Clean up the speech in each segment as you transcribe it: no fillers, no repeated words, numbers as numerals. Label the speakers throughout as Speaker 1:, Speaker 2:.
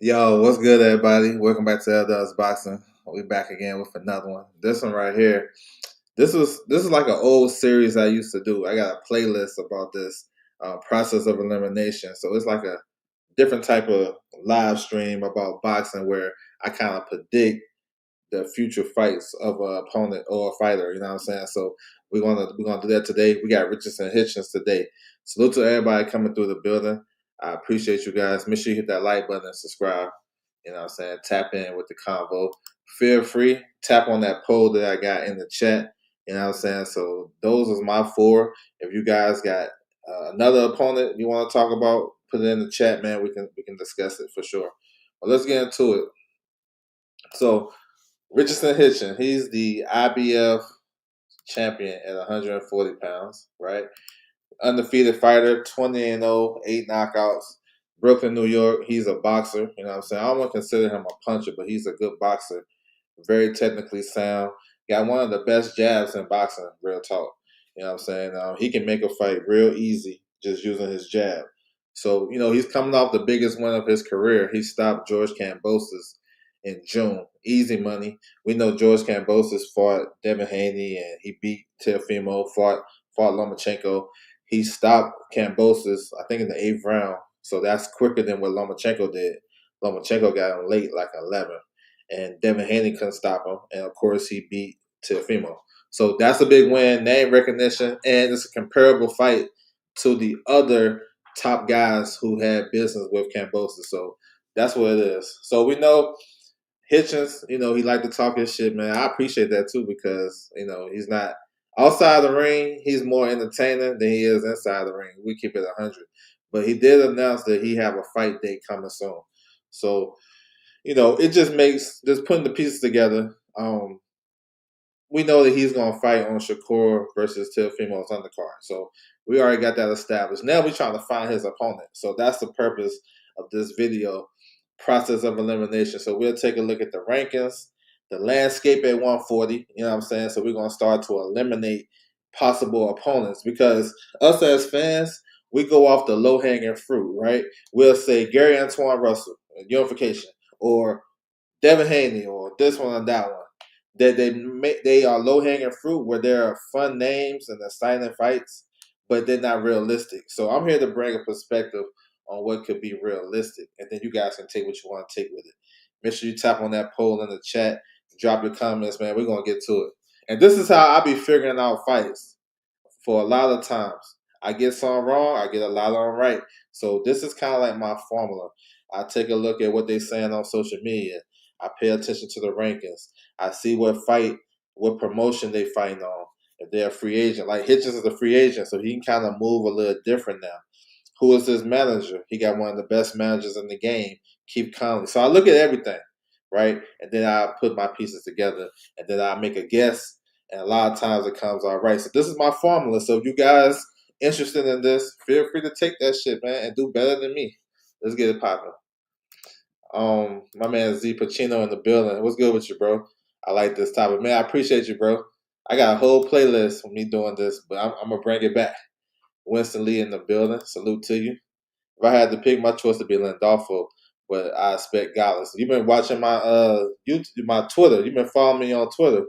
Speaker 1: Yo, what's good, everybody? Welcome back to Elvis Boxing. We back again with another one. This one right here. This is like an old series I used to do. I got a playlist about this process of elimination. So it's like a different type of live stream about boxing where I kind of predict the future fights of an opponent or a fighter. You know what I'm saying? So we're gonna do that today. We got Richardson Hitchins today. Salute to everybody coming through the building. I appreciate you guys. Make sure you hit that like button and subscribe. You know what I'm saying? Tap in with the convo. Feel free. Tap on that poll that I got in the chat. You know what I'm saying? So those are my four. If you guys got another opponent you want to talk about, put it in the chat, man. We can discuss it for sure. But let's get into it. So Richardson Hitchins, he's the IBF champion at 140 pounds, right? Undefeated fighter, 20-0, 8 knockouts. Brooklyn, New York. He's a boxer. You know what I'm saying? I don't want to consider him a puncher, but he's a good boxer. Very technically sound. Got one of the best jabs in boxing, real talk. You know what I'm saying? He can make a fight real easy just using his jab. So, he's coming off the biggest win of his career. He stopped George Kambosos in June. Easy money. We know George Kambosos fought Devin Haney and he beat Teofimo, fought Lomachenko. He stopped Kambosos, I think, in the 8th round. So that's quicker than what Lomachenko did. Lomachenko got him late, like 11. And Devin Haney couldn't stop him. And, of course, he beat Teofimo. So that's a big win, name recognition, and it's a comparable fight to the other top guys who had business with Kambosos. So that's what it is. So we know Hitchins, he like to talk his shit, man. I appreciate that too because, he's not outside the ring. He's more entertaining than he is inside the ring. We keep it 100. But he did announce that he have a fight date coming soon. So, it just makes just putting the pieces together. We know that he's going to fight on Shakur versus Teofimo's undercard. So we already got that established. Now we're trying to find his opponent. So that's the purpose of this video, process of elimination. So we'll take a look at the rankings, the landscape at 140. You know what I'm saying? So we're going to start to eliminate possible opponents because us as fans, we go off the low-hanging fruit, right? We'll say Gary Antoine Russell, unification, or Devin Haney, or this one or that one. That they are low hanging fruit where there are fun names and exciting fights, but they're not realistic. So I'm here to bring a perspective on what could be realistic, and then you guys can take what you want to take with it. Make sure you tap on that poll in the chat, drop your comments, man. We're gonna get to it. And this is how I be figuring out fights. For a lot of times, I get some wrong, I get a lot of them right. So this is kind of like my formula. I take a look at what they're saying on social media. I pay attention to the rankings. I see what promotion they fighting on. If they're a free agent, like Hitchens is a free agent, so he can kind of move a little different now. Who is his manager? He got one of the best managers in the game, Keith Conley. So I look at everything, right? And then I put my pieces together, and then I make a guess, and a lot of times it comes out right. So this is my formula. So if you guys interested in this, feel free to take that shit, man, and do better than me. Let's get it popping. My man Z Pacino in the building. What's good with you, bro? I like this topic, man. I appreciate you, bro. I got a whole playlist for me doing this, but I'm gonna bring it back. Winston Lee in the building. Salute to you. If I had to pick, my choice would be Lindolfo, but I expect Gollaz. You've been watching my YouTube, my Twitter. You've been following me on Twitter.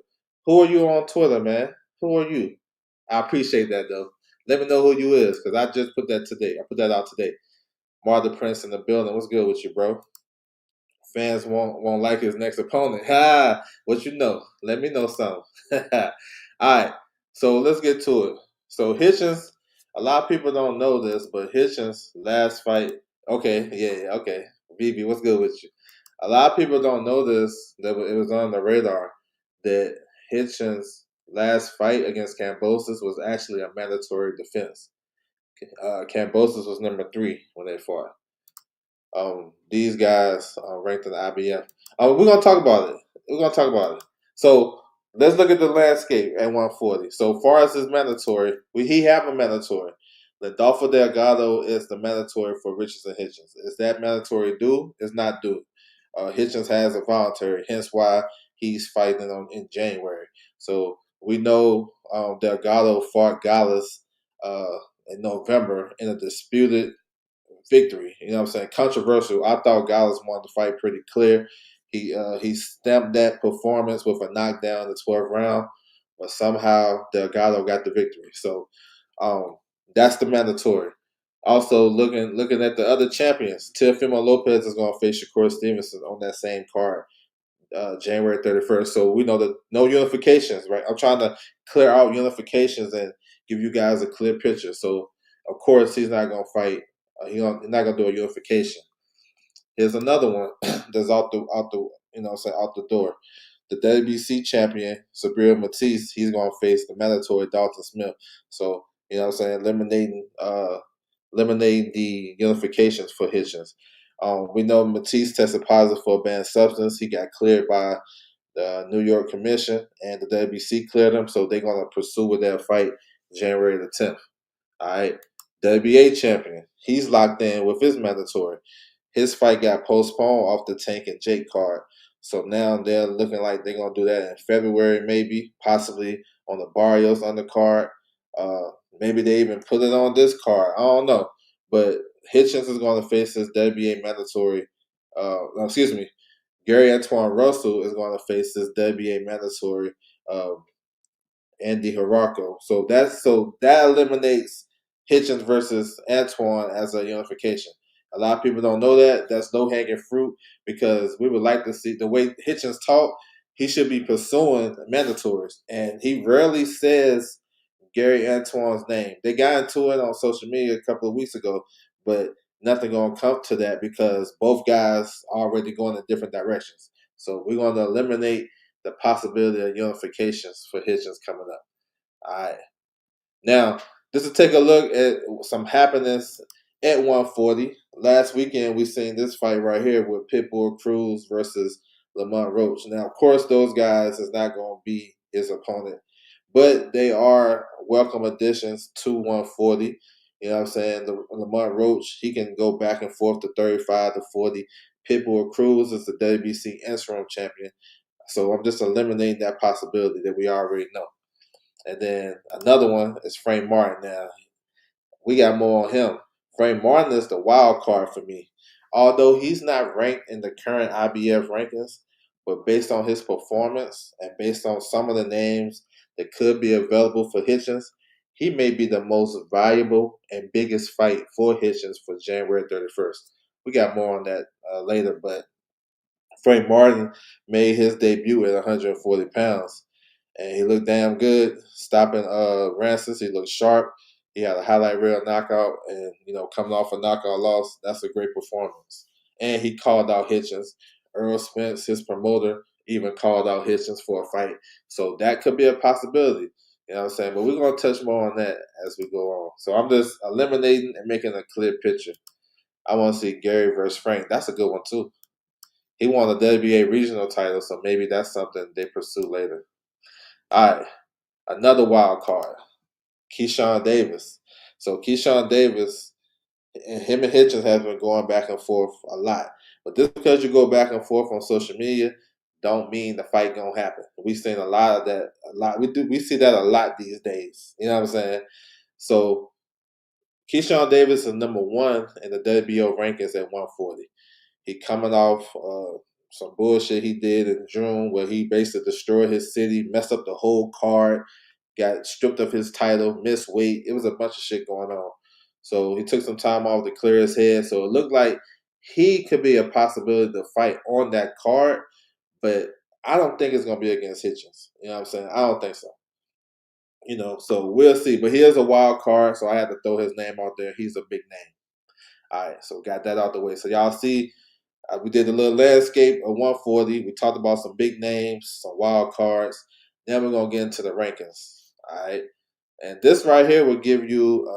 Speaker 1: Who are you on Twitter, man? Who are you? I appreciate that though. Let me know who you is, because I just put that today. I put that out today. Martha Prince in the building. What's good with you, bro? Fans won't like his next opponent. Ha! What you know? Let me know something. All right. So let's get to it. So Hitchins, a lot of people don't know this, but Hitchins' last fight. Okay, yeah, okay. BB, what's good with you? A lot of people don't know this. That it was on the radar that Hitchins' last fight against Kambosos was actually a mandatory defense. Kambosos was number 3 when they fought. These guys ranked in the IBF. We're gonna talk about it. We're gonna talk about it. So let's look at the landscape at 140. So far as his mandatory, he have a mandatory. Lindolfo Delgado is the mandatory for Richardson Hitchins. Is that mandatory due? It's not due. Hitchins has a voluntary, hence why he's fighting in January. So we know Delgado fought Gollaz in November in a disputed victory. You know what I'm saying? Controversial. I thought Gollaz won the fight pretty clear. He stamped that performance with a knockdown in the 12th round, but somehow Delgado got the victory. So that's the mandatory. Also, looking at the other champions, Teofimo Lopez is going to face Shakur Stevenson on that same card, January 31st. So we know that no unifications, right? I'm trying to clear out unifications and give you guys a clear picture. So, of course, he's not going to fight. He's not going to do a unification. Here's another one that's out the out the door. The WBC champion, Gabriel Matisse, he's going to face the mandatory Dalton Smith. So, eliminating the unifications for Hitchins. We know Matisse tested positive for a banned substance. He got cleared by the New York Commission, and the WBC cleared him, so they're going to pursue with their fight January the 10th. All right. WBA champion, he's locked in with his mandatory. His fight got postponed off the Tank and Jake card. So now they're looking like they're going to do that in February, maybe, possibly on the Barrios undercard. Maybe they even put it on this card. I don't know. But Hitchins is going to face his WBA mandatory. Gary Antoine Russell is going to face his WBA mandatory Andy Hirako. So that eliminates Hitchins versus Antoine as a unification. A lot of people don't know that. That's low-hanging fruit because we would like to see the way Hitchins talk. He should be pursuing mandatories, and he rarely says Gary Antoine's name. They got into it on social media a couple of weeks ago, but nothing gonna come to that because both guys are already going in different directions. So we're going to eliminate the possibility of unifications for Hitchins coming up. All right. Now, just to take a look at some happenings at 140. Last weekend, we seen this fight right here with Pitbull Cruz versus Lamont Roach. Now, of course, those guys is not going to be his opponent, but they are welcome additions to 140. You know what I'm saying? The Lamont Roach, he can go back and forth to 35 to 40. Pitbull Cruz is the WBC interim champion. So I'm just eliminating that possibility that we already know. And then another one is Frank Martin. Now, we got more on him. Frank Martin is the wild card for me. Although he's not ranked in the current IBF rankings, but based on his performance and based on some of the names that could be available for Hitchins, he may be the most valuable and biggest fight for Hitchins for January 31st. We got more on that later, but Frank Martin made his debut at 140 pounds, and he looked damn good stopping Rancis. He looked sharp. He had a highlight reel knockout, and coming off a knockout loss, that's a great performance. And he called out Hitchins. Earl Spence, his promoter, even called out Hitchins for a fight. So that could be a possibility. You know what I'm saying? But we're going to touch more on that as we go on. So I'm just eliminating and making a clear picture. I want to see Gary versus Frank. That's a good one, too. He won the WBA regional title, so maybe that's something they pursue later. All right, another wild card, Keyshawn Davis. So Keyshawn Davis, and him and Hitchens have been going back and forth a lot. But just because you go back and forth on social media, don't mean the fight gonna happen. We've seen a lot of that. We see that a lot these days. You know what I'm saying? So Keyshawn Davis is number one in the WBO rankings at 140. He coming off some bullshit he did in June where he basically destroyed his city, messed up the whole card, got stripped of his title, missed weight. It was a bunch of shit going on. So he took some time off to clear his head. So it looked like he could be a possibility to fight on that card, but I don't think it's going to be against Hitchins. You know what I'm saying? I don't think so. So we'll see. But he is a wild card, so I had to throw his name out there. He's a big name. All right, so got that out the way. So y'all see, we did a little landscape of 140. We talked about some big names, some wild cards. Then we're going to get into the rankings. All right. And this right here will give you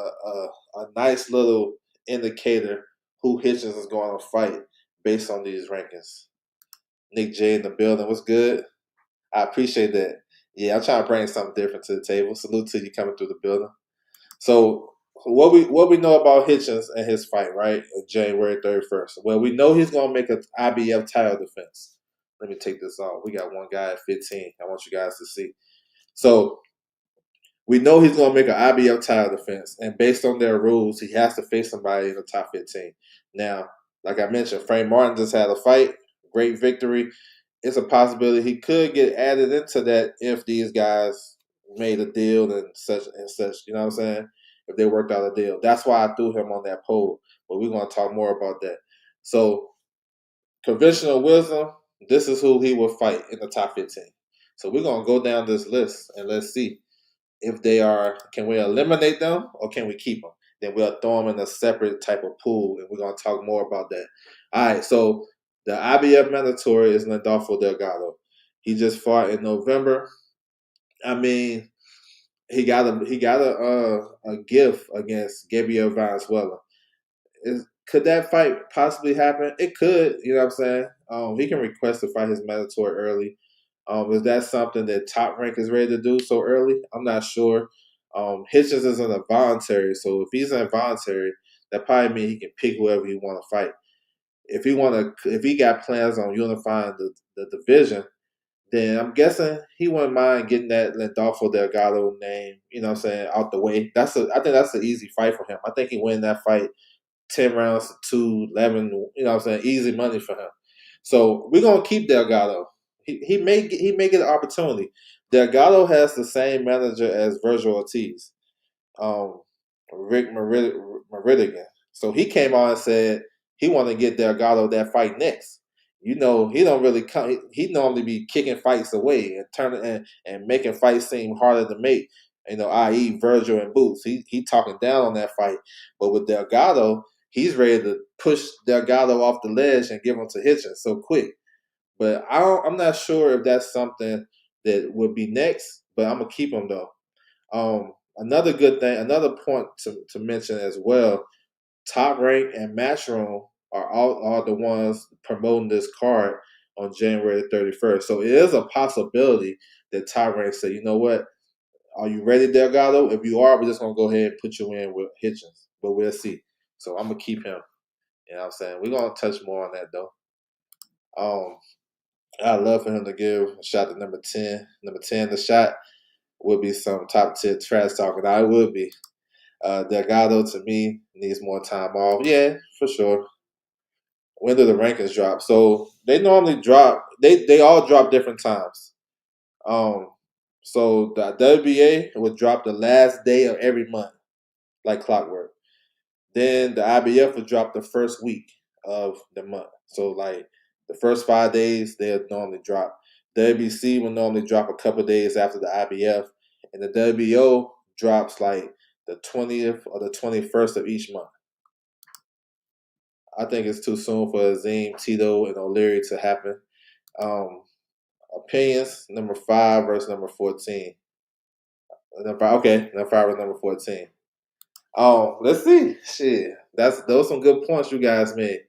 Speaker 1: a nice little indicator who Hitchins is going to fight based on these rankings. Nick J in the building. What's good? I appreciate that. Yeah, I'm trying to bring something different to the table. Salute to you coming through the building. So what we know about Hitchins and his fight, right, January 31st? Well, we know he's going to make an IBF title defense. Let me take this off. We got one guy at 15. I want you guys to see. So We know he's going to make an IBF title defense, and based on their rules, he has to face somebody in the top 15. Now, like I mentioned, Frank Martin just had a fight, great victory. It's a possibility he could get added into that if these guys made a deal and such and such. You know what I'm saying? If they worked out a deal, that's why I threw him on that poll. But we're going to talk more about that. So, conventional wisdom, this is who he will fight in the top 15. So we're going to go down this list and let's see if they are, can we eliminate them or can we keep them? Then we'll throw them in a separate type of pool, and we're going to talk more about that. All right, so the IBF mandatory is Lindolfo Delgado. He just fought in November. I mean, he got a gift against Gabriel Venezuela. Could that fight possibly happen? It could. You know what I'm saying? He can request to fight his mandatory early. Is that something that Top Rank is ready to do so early? I'm not sure. Hitchins isn't a voluntary, so if he's involuntary, that probably means he can pick whoever he want to fight. If he got plans on unifying the division, then I'm guessing he wouldn't mind getting that Lindolfo Delgado name, you know what I'm saying, out the way. I think that's an easy fight for him. I think he win that fight 10 rounds to 2, 11, you know what I'm saying, easy money for him. So we're going to keep Delgado. He may get an opportunity. Delgado has the same manager as Virgil Ortiz, Rick Meridigan. So he came on and said he want to get Delgado that fight next. You know, he don't really come. He normally be kicking fights away and turning and making fights seem harder to make. You know, i.e. Virgil and Boots. He talking down on that fight. But with Delgado, he's ready to push Delgado off the ledge and give him to Hitchins so quick. But I'm not sure if that's something that would be next. But I'm gonna keep him though. Another good thing, another point to mention as well. Top Rank and Matchroom are the ones promoting this card on January 31st. So it is a possibility that Top Rank say, you know what, are you ready, Delgado? If you are, we're just gonna go ahead and put you in with Hitchins. But we'll see. So I'm gonna keep him. You know what I'm saying? We're gonna touch more on that though. I'd love for him to give a shot to number 10. Number 10, the shot would be some top tier trash talking. I would be. Delgado to me needs more time off. Yeah, for sure. When do the rankings drop? So they normally drop. They all drop different times. Um, so the WBA would drop the last day of every month, like clockwork. Then the IBF would drop the first week of the month. So like the first 5 days they'll normally drop. WBC will normally drop a couple days after the IBF, and the WBO drops like the 20th or the 21st of each month. I think it's too soon for Azim, Tito, and O'Leary to happen. Um, Opinions, number 5 versus number 14. Number 5 versus number 14. Let's see. Shit, those some good points you guys made,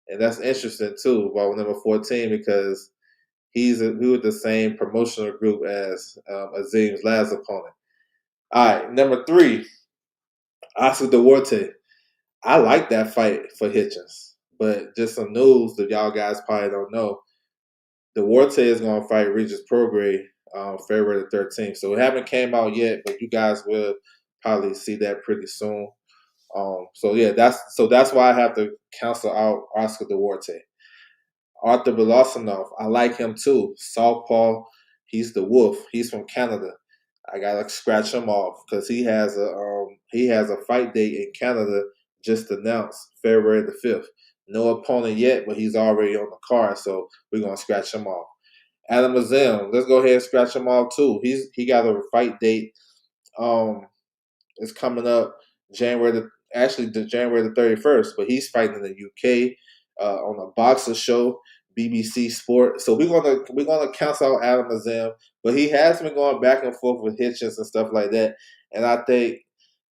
Speaker 1: and that's interesting too about number 14 because he was the same promotional group as Azim's last opponent. All right, number 3, Oscar Duarte. I like that fight for Hitchins, but just some news that y'all guys probably don't know. Duarte is going to fight Regis Prograis February the 13th. So it haven't came out yet, but you guys will probably see that pretty soon. That's why I have to cancel out Oscar Duarte. Arthur Belasanov, I like him too. Southpaw, he's the wolf. He's from Canada. I gotta scratch him off because he has a fight date in Canada just announced February the 5th. No opponent yet, but he's already on the card, so we're gonna scratch him off. Adam Azim, let's go ahead and scratch him off too. He got a fight date. It's coming up January the 31st, but he's fighting in the UK on a boxer show, BBC Sport. So we're gonna cancel out Adam Azim, but he has been going back and forth with Hitchins and stuff like that, and I think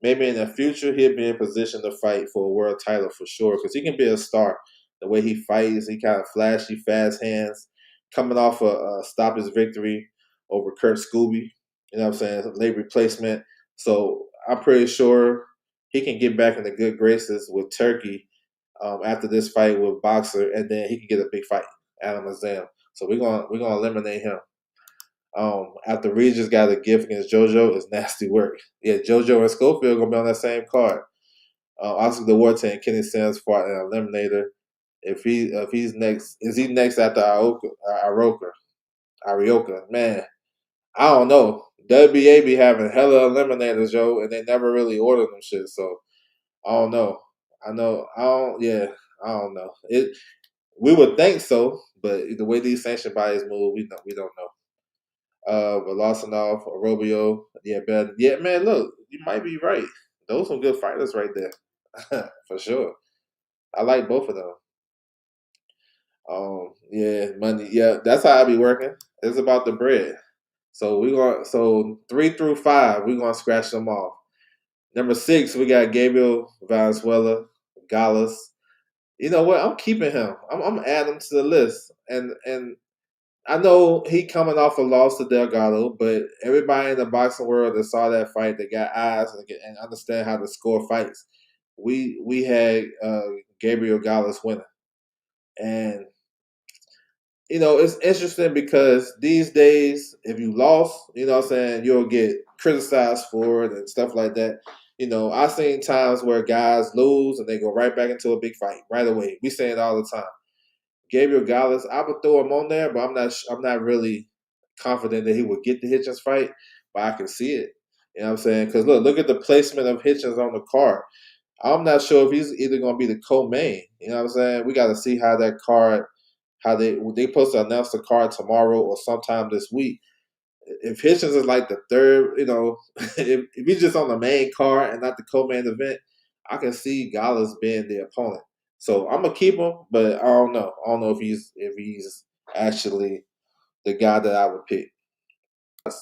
Speaker 1: maybe in the future he'll be in position to fight for a world title for sure because he can be a star. The way he fights, he kind of flashy, fast hands, coming off a stoppage victory over Kurt Scooby. You know what I'm saying? Late replacement. So I'm pretty sure he can get back into good graces with Turkey after this fight with Boxer, and then he can get a big fight, Adam Azam. So we're gonna eliminate him. After Regis got a gift against JoJo, it's nasty work. Yeah, JoJo and Schofield gonna be on that same card. Oscar Duarte and Kenny Sims fought an eliminator. If he's next, is he next after Arioka? Man, I don't know. WBA be having hella eliminators, yo, and they never really order them shit. So I don't know. I know. I don't. Yeah, I don't know. We would think so, but the way these sanction bodies move, we don't know. But Lawsonov, Robio, yeah, but yeah, man, look, you might be right. Those some good fighters right there, for sure. I like both of them. Yeah, money. Yeah, that's how I be working. It's about the bread. So so 3 through 5, we're gonna scratch them off. Number 6, we got Gabriel Valenzuela, Gollaz. You know what? I'm keeping him. I'm adding him to the list. And I know he coming off a loss to Delgado, but everybody in the boxing world that saw that fight, that got eyes and understand how to score fights, we had Gabriel Gollaz winning. And it's interesting because these days, if you lost, what I'm saying, you'll get criticized for it and stuff like that. I've seen times where guys lose and they go right back into a big fight right away. We say it all the time. Gabriel Gollaz, I would throw him on there, but I'm not really confident that he would get the Hitchins fight, but I can see it. You know what I'm saying? Because look at the placement of Hitchins on the card. I'm not sure if he's either going to be the co-main. You know what I'm saying? We got to see how that card, how they supposed to announce the card tomorrow or sometime this week. If Hitchins is like the third, if he's just on the main card and not the co-main event, I can see Gollaz being the opponent. So I'm gonna keep him, but I don't know. I don't know if he's actually the guy that I would pick.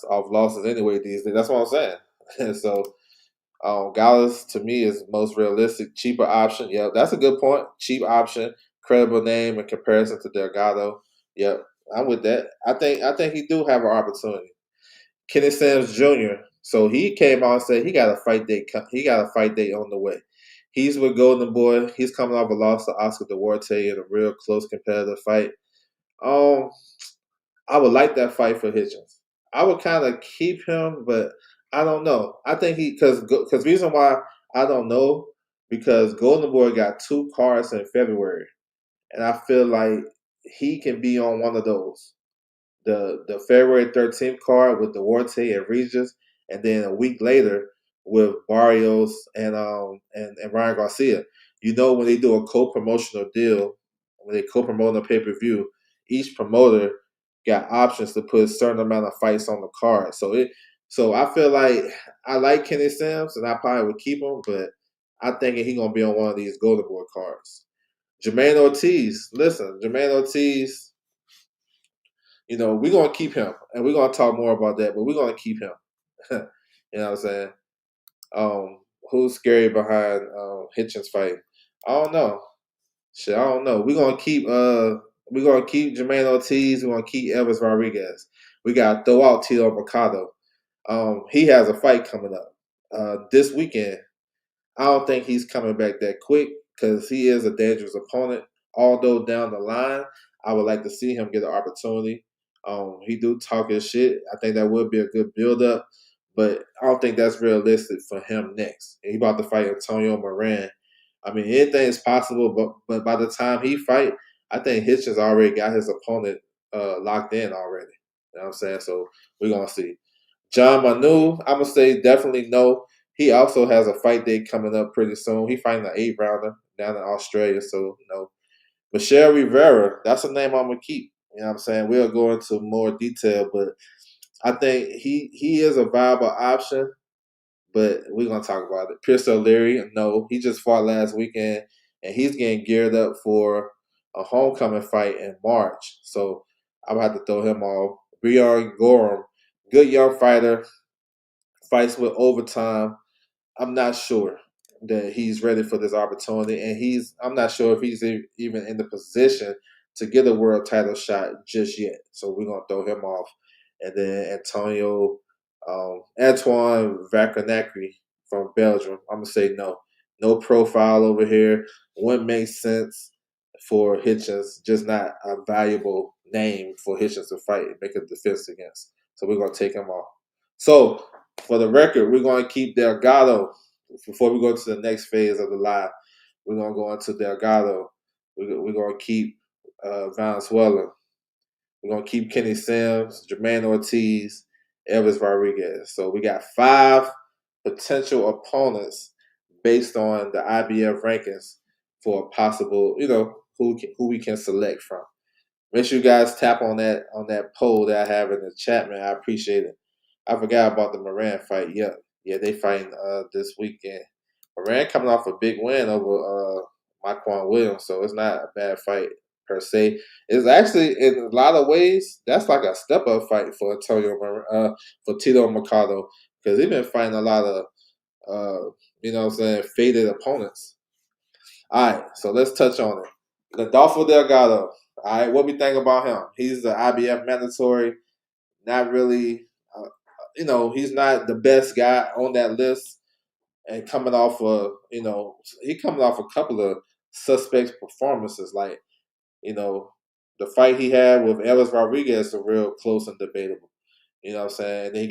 Speaker 1: Off losses anyway these days. That's what I'm saying. And so Gollaz to me is the most realistic, cheaper option. Yeah, that's a good point. Cheap option, credible name in comparison to Delgado. Yep, I'm with that. I think he do have an opportunity. Kenneth Sims Jr. So he came out and said he got a fight date. He got a fight date on the way. He's with Golden Boy. He's coming off a loss to Oscar Duarte in a real close competitive fight. Um, I would like that fight for Hitchins. I would kind of keep him, but I don't know. I think because reason why I don't know because Golden Boy got 2 cards in February, and I feel like he can be on one of those. The February 13th card with Duarte and Regis, and then a week later with Barrios and Ryan Garcia. When they do a co-promotional deal, when they co-promote a pay-per-view, each promoter got options to put a certain amount of fights on the card. So I feel like I like Kenny Sims and I probably would keep him, but I'm thinking he's gonna be on one of these Golden Boy cards. Jamaine Ortiz, listen, Jamaine Ortiz, we're gonna keep him, and we're gonna talk more about that. But we're gonna keep him. You know what I'm saying? Who's scary behind Hitchins fight? I don't know. Shit, I don't know. We're gonna keep Jamaine Ortiz. We're gonna keep Elvis Rodriguez. We gotta throw out Tito Mercado. He has a fight coming up this weekend. I don't think he's coming back that quick because he is a dangerous opponent. Although down the line, I would like to see him get an opportunity. He do talk his shit. I think that would be a good build up, but I don't think that's realistic for him next. And he about to fight Antonio Moran. I mean, anything is possible, but by the time he fight, I think Hitchens already got his opponent locked in already. You know what I'm saying? So we're gonna see. John Manu, I'm gonna say definitely no. He also has a fight date coming up pretty soon. He fighting an 8 rounder down in Australia, so no. Michel Rivera, that's a name I'm gonna keep. You know what I'm saying? We'll go into more detail, but I think he is a viable option, but we're gonna talk about it. Pierce O'Leary, no, he just fought last weekend and he's getting geared up for a homecoming fight in March. So I'm gonna have to throw him off. Bjorn Gorham, good young fighter, fights with overtime. I'm not sure that he's ready for this opportunity, and I'm not sure if he's even in the position to get a world title shot just yet. So we're gonna throw him off, and then Antoine Vacanacri from Belgium. I'm gonna say no, no profile over here. Wouldn't make sense for Hitchins, just not a valuable name for Hitchins to fight and make a defense against. So we're gonna take him off. So for the record, we're gonna keep Delgado before we go to the next phase of the live. We're gonna go into Delgado. We're gonna keep Valenzuela. We're gonna keep Kenneth Sims, Jamaine Ortiz, Elvis Rodriguez. So we got 5 potential opponents based on the IBF rankings for a possible, who we can select from. Make sure you guys tap on that poll that I have in the chat, man. I appreciate it. I forgot about the Moran fight. Yeah, they fighting this weekend. Moran coming off a big win over Marquand Williams, so it's not a bad fight per se. It's actually in a lot of ways that's like a step up fight for for Tito Mercado, because he's been fighting a lot of faded opponents. All right, so let's touch on it. Lindolfo Delgado. All right, what we think about him? He's the IBF mandatory. Not really, he's not the best guy on that list. And coming off he coming off a couple of suspect performances. Like, the fight he had with Elvis Rodriguez is real close and debatable. You know what I'm saying? And then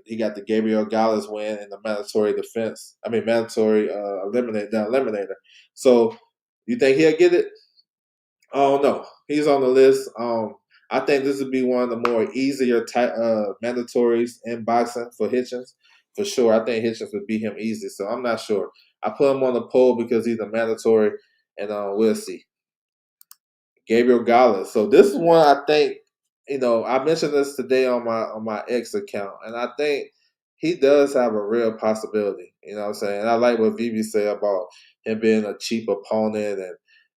Speaker 1: he got the Gabriel Gollaz win in the mandatory defense. I mean mandatory eliminator. So you think he'll get it? Oh no, he's on the list. I think this would be one of the more easier mandatories in boxing for Hitchins, for sure. I think Hitchins would beat him easy, so I'm not sure. I put him on the poll because he's a mandatory, and we'll see. Gabriel Gollaz. So this is one I think, I mentioned this today on my X account, and I think he does have a real possibility. You know what I'm saying? And I like what Vivi said about him being a cheap opponent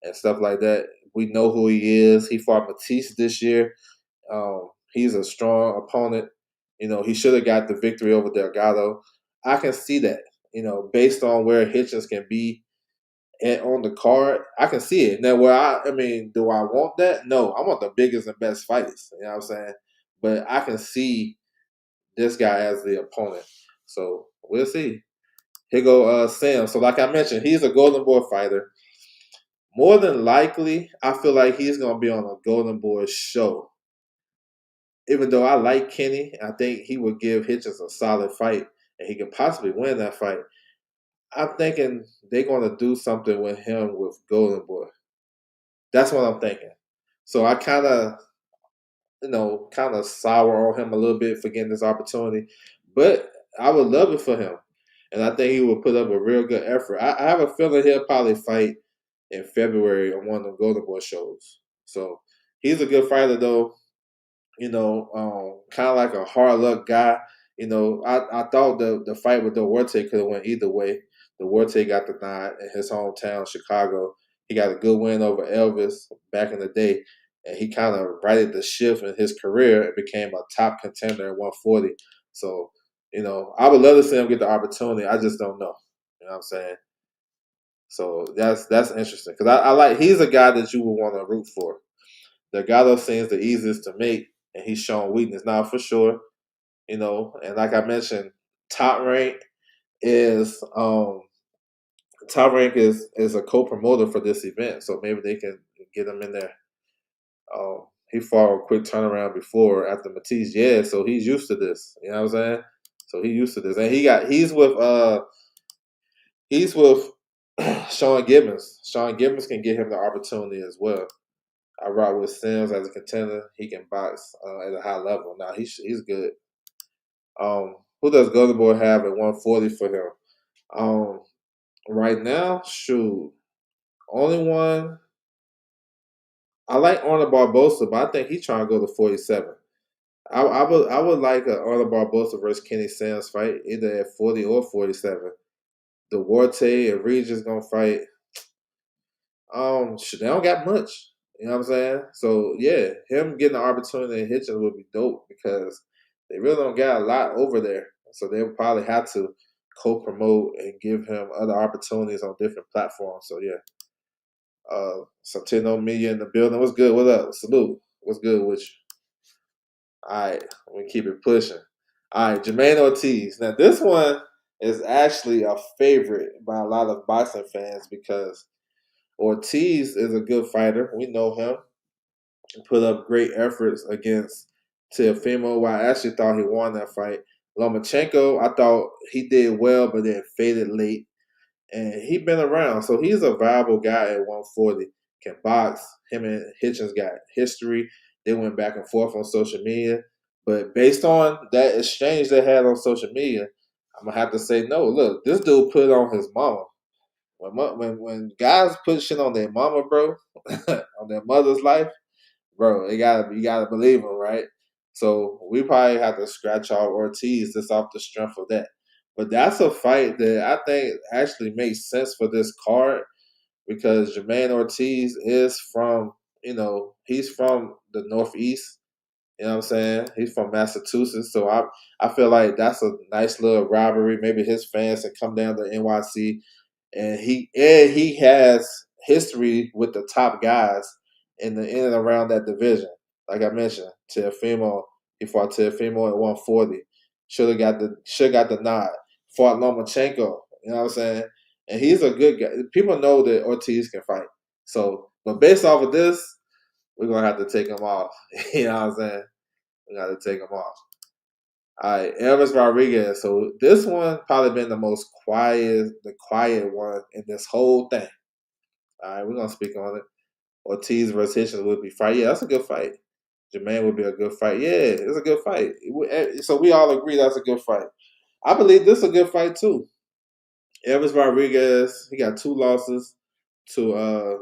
Speaker 1: and stuff like that. We know who he is. He fought Matisse this year. He's a strong opponent. He should have got the victory over Delgado. I can see that, based on where Hitchins can be and on the card, I can see it. Now, do I want that? No, I want the biggest and best fighters. You know what I'm saying? But I can see this guy as the opponent. So we'll see. Here go Sam. So like I mentioned, he's a Golden Boy fighter. More than likely, I feel like he's going to be on a Golden Boy show. Even though I like Kenny, I think he would give Hitchins a solid fight, and he could possibly win that fight. I'm thinking they're going to do something with him with Golden Boy. That's what I'm thinking. So I kind of sour on him a little bit for getting this opportunity. But I would love it for him. And I think he would put up a real good effort. I have a feeling he'll probably fight in February on one of the Golden Boy shows. So he's a good fighter, though. Kind of like a hard luck guy. I thought the fight with Duarte could have went either way. Duarte got the nod in his hometown, Chicago. He got a good win over Elvis back in the day, and he kind of righted the shift in his career and became a top contender at 140. So, I would love to see him get the opportunity. I just don't know. You know what I'm saying? So that's interesting because I like he's a guy that you would want to root for. Delgado seems the easiest to make, and he's shown weakness now for sure. And like I mentioned, Top Rank is a co-promoter for this event, so maybe they can get him in there. He fought a quick turnaround before after Matisse, so he's used to this. You know what I'm saying? So he's used to this, and he's with Sean Gibbons. Sean Gibbons can get him the opportunity as well. I rock with Sims as a contender. He can box at a high level. Now he's good. Who does Golden Boy have at 140 for him? Right now, shoot, only one. I like Arnold Barbosa, but I think he's trying to go to 47. I would like a Arnold Barbosa versus Kenny Sims fight either at 40 or 47. Duarte and Regis gonna fight. They don't got much. You know what I'm saying? So yeah, him getting the opportunity in Hitchens would be dope because they really don't got a lot over there. So they'll probably have to co-promote and give him other opportunities on different platforms. So yeah. Santino Media in the building. What's good? What up? Salute. What's good with you? All right, we keep it pushing. All right, Jamaine Ortiz. Now this one is actually a favorite by a lot of boxing fans because Ortiz is a good fighter. We know him. He put up great efforts against Teofimo, I actually thought he won that fight. Lomachenko, I thought he did well, but then faded late. And he been around, so he's a viable guy at 140. Can box. Him and Hitchins got history. They went back and forth on social media. But based on that exchange they had on social media, I'm gonna have to say no. Look, this dude put it on his mama. When guys put shit on their mama, bro, on their mother's life, bro, you gotta believe him, right? So we probably have to scratch off Ortiz just off the strength of that. But that's a fight that I think actually makes sense for this card because Jamaine Ortiz is from, he's from the Northeast. You know what I'm saying? He's from Massachusetts, so I feel like that's a nice little rivalry. Maybe his fans can come down to NYC, and he has history with the top guys in and around that division. Like I mentioned, Teofimo, he fought Teofimo at 140. Should got the nod. Fought Lomachenko. You know what I'm saying? And he's a good guy. People know that Ortiz can fight. So, but based off of this, we're gonna have to take him off. You know what I'm saying? We got to take him off. All right, Elvis Rodriguez. So this one probably been the quiet one in this whole thing. All right, we're gonna speak on it. Ortiz versus Hitchins would be fight. Yeah, that's a good fight. Jermaine would be a good fight. Yeah, it's a good fight. So we all agree that's a good fight. I believe this is a good fight too. Elvis Rodriguez, he got 2 losses to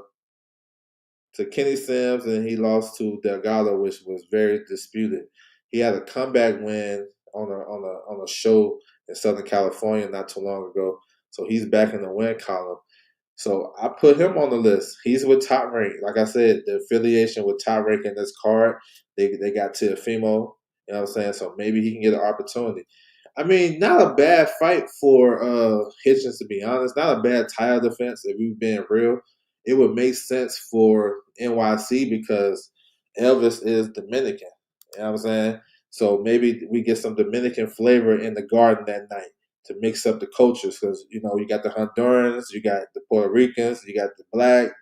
Speaker 1: Kenneth Sims, and he lost to Delgado, which was very disputed. He had a comeback win on a show in Southern California not too long ago, so he's back in the win column. So I put him on the list. He's with Top Rank. Like I said, the affiliation with Top Rank in this card, they got Teofimo. You know what I'm saying? So maybe he can get an opportunity. I mean, not a bad fight for Hitchins, to be honest. Not a bad title defense if we've been real. It would make sense for NYC because Elvis is Dominican. You know what I'm saying? So maybe we get some Dominican flavor in the garden that night to mix up the cultures because, you got the Hondurans, you got the Puerto Ricans, you got the black,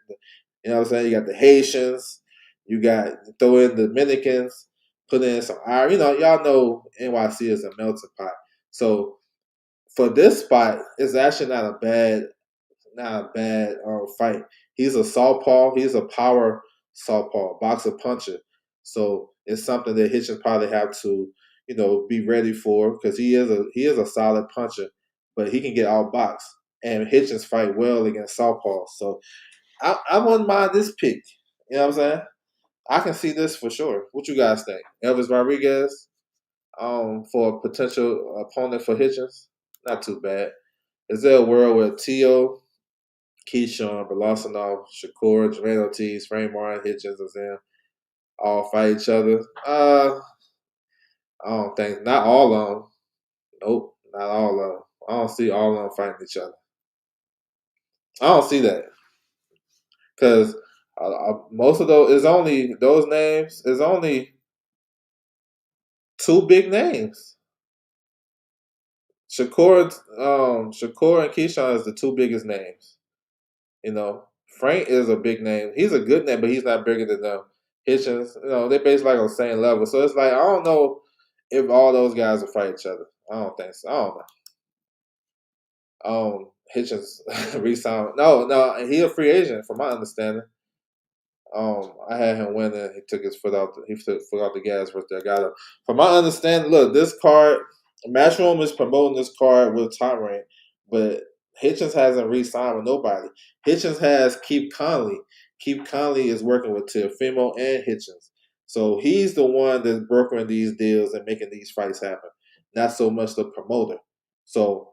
Speaker 1: you know what I'm saying? You got the Haitians, you got throw in the Dominicans, put in some Irish. Y'all know NYC is a melting pot. So for this spot, it's actually not a bad fight. He's a southpaw. He's a power southpaw, boxer puncher. So it's something that Hitchens probably have to, be ready for because he is a solid puncher, but he can get outboxed. And Hitchens fight well against southpaws. So I wouldn't mind this pick. You know what I'm saying? I can see this for sure. What you guys think? Elvis Rodriguez, for a potential opponent for Hitchens? Not too bad. Is there a world where Tio, Keyshawn, Belasanov, Shakur, Jamaine Ortiz, Frank Martin, Hitchens, and Sam all fight each other? I don't think. Not all of them. Nope, not all of them. I don't see all of them fighting each other. I don't see that because most of those names is only 2 big names. Shakur and Keyshawn is the 2 biggest names. Frank is a big name. He's a good name, but he's not bigger than them. Hitchens, they basically like on the same level. So it's like I don't know if all those guys will fight each other. I don't think so. I don't know. Hitchens re-signed. No, he a free agent, from my understanding. I had him winning. He took his foot out. He took foot out the gas right there. Got him. From my understanding, look, this card, Matchroom is promoting this card with Top Rank, but Hitchens hasn't re-signed with nobody. Hitchens has Keith Conley. Keith Conley is working with Teofimo and Hitchens, so he's the one that's brokering these deals and making these fights happen. Not so much the promoter. So,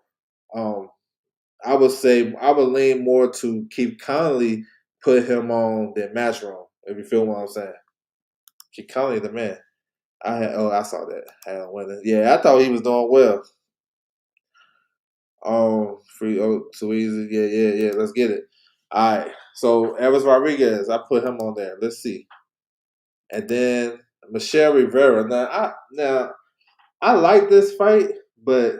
Speaker 1: I would say I would lean more to Keith Conley put him on than Matchroom, if you feel what I'm saying. Keith Conley, the man. I saw that. I had him winning. Yeah, I thought he was doing well. Free too easy. Yeah. Let's get it. All right. So Elvis Rodriguez, I put him on there. Let's see. And then Michel Rivera. Now I like this fight, but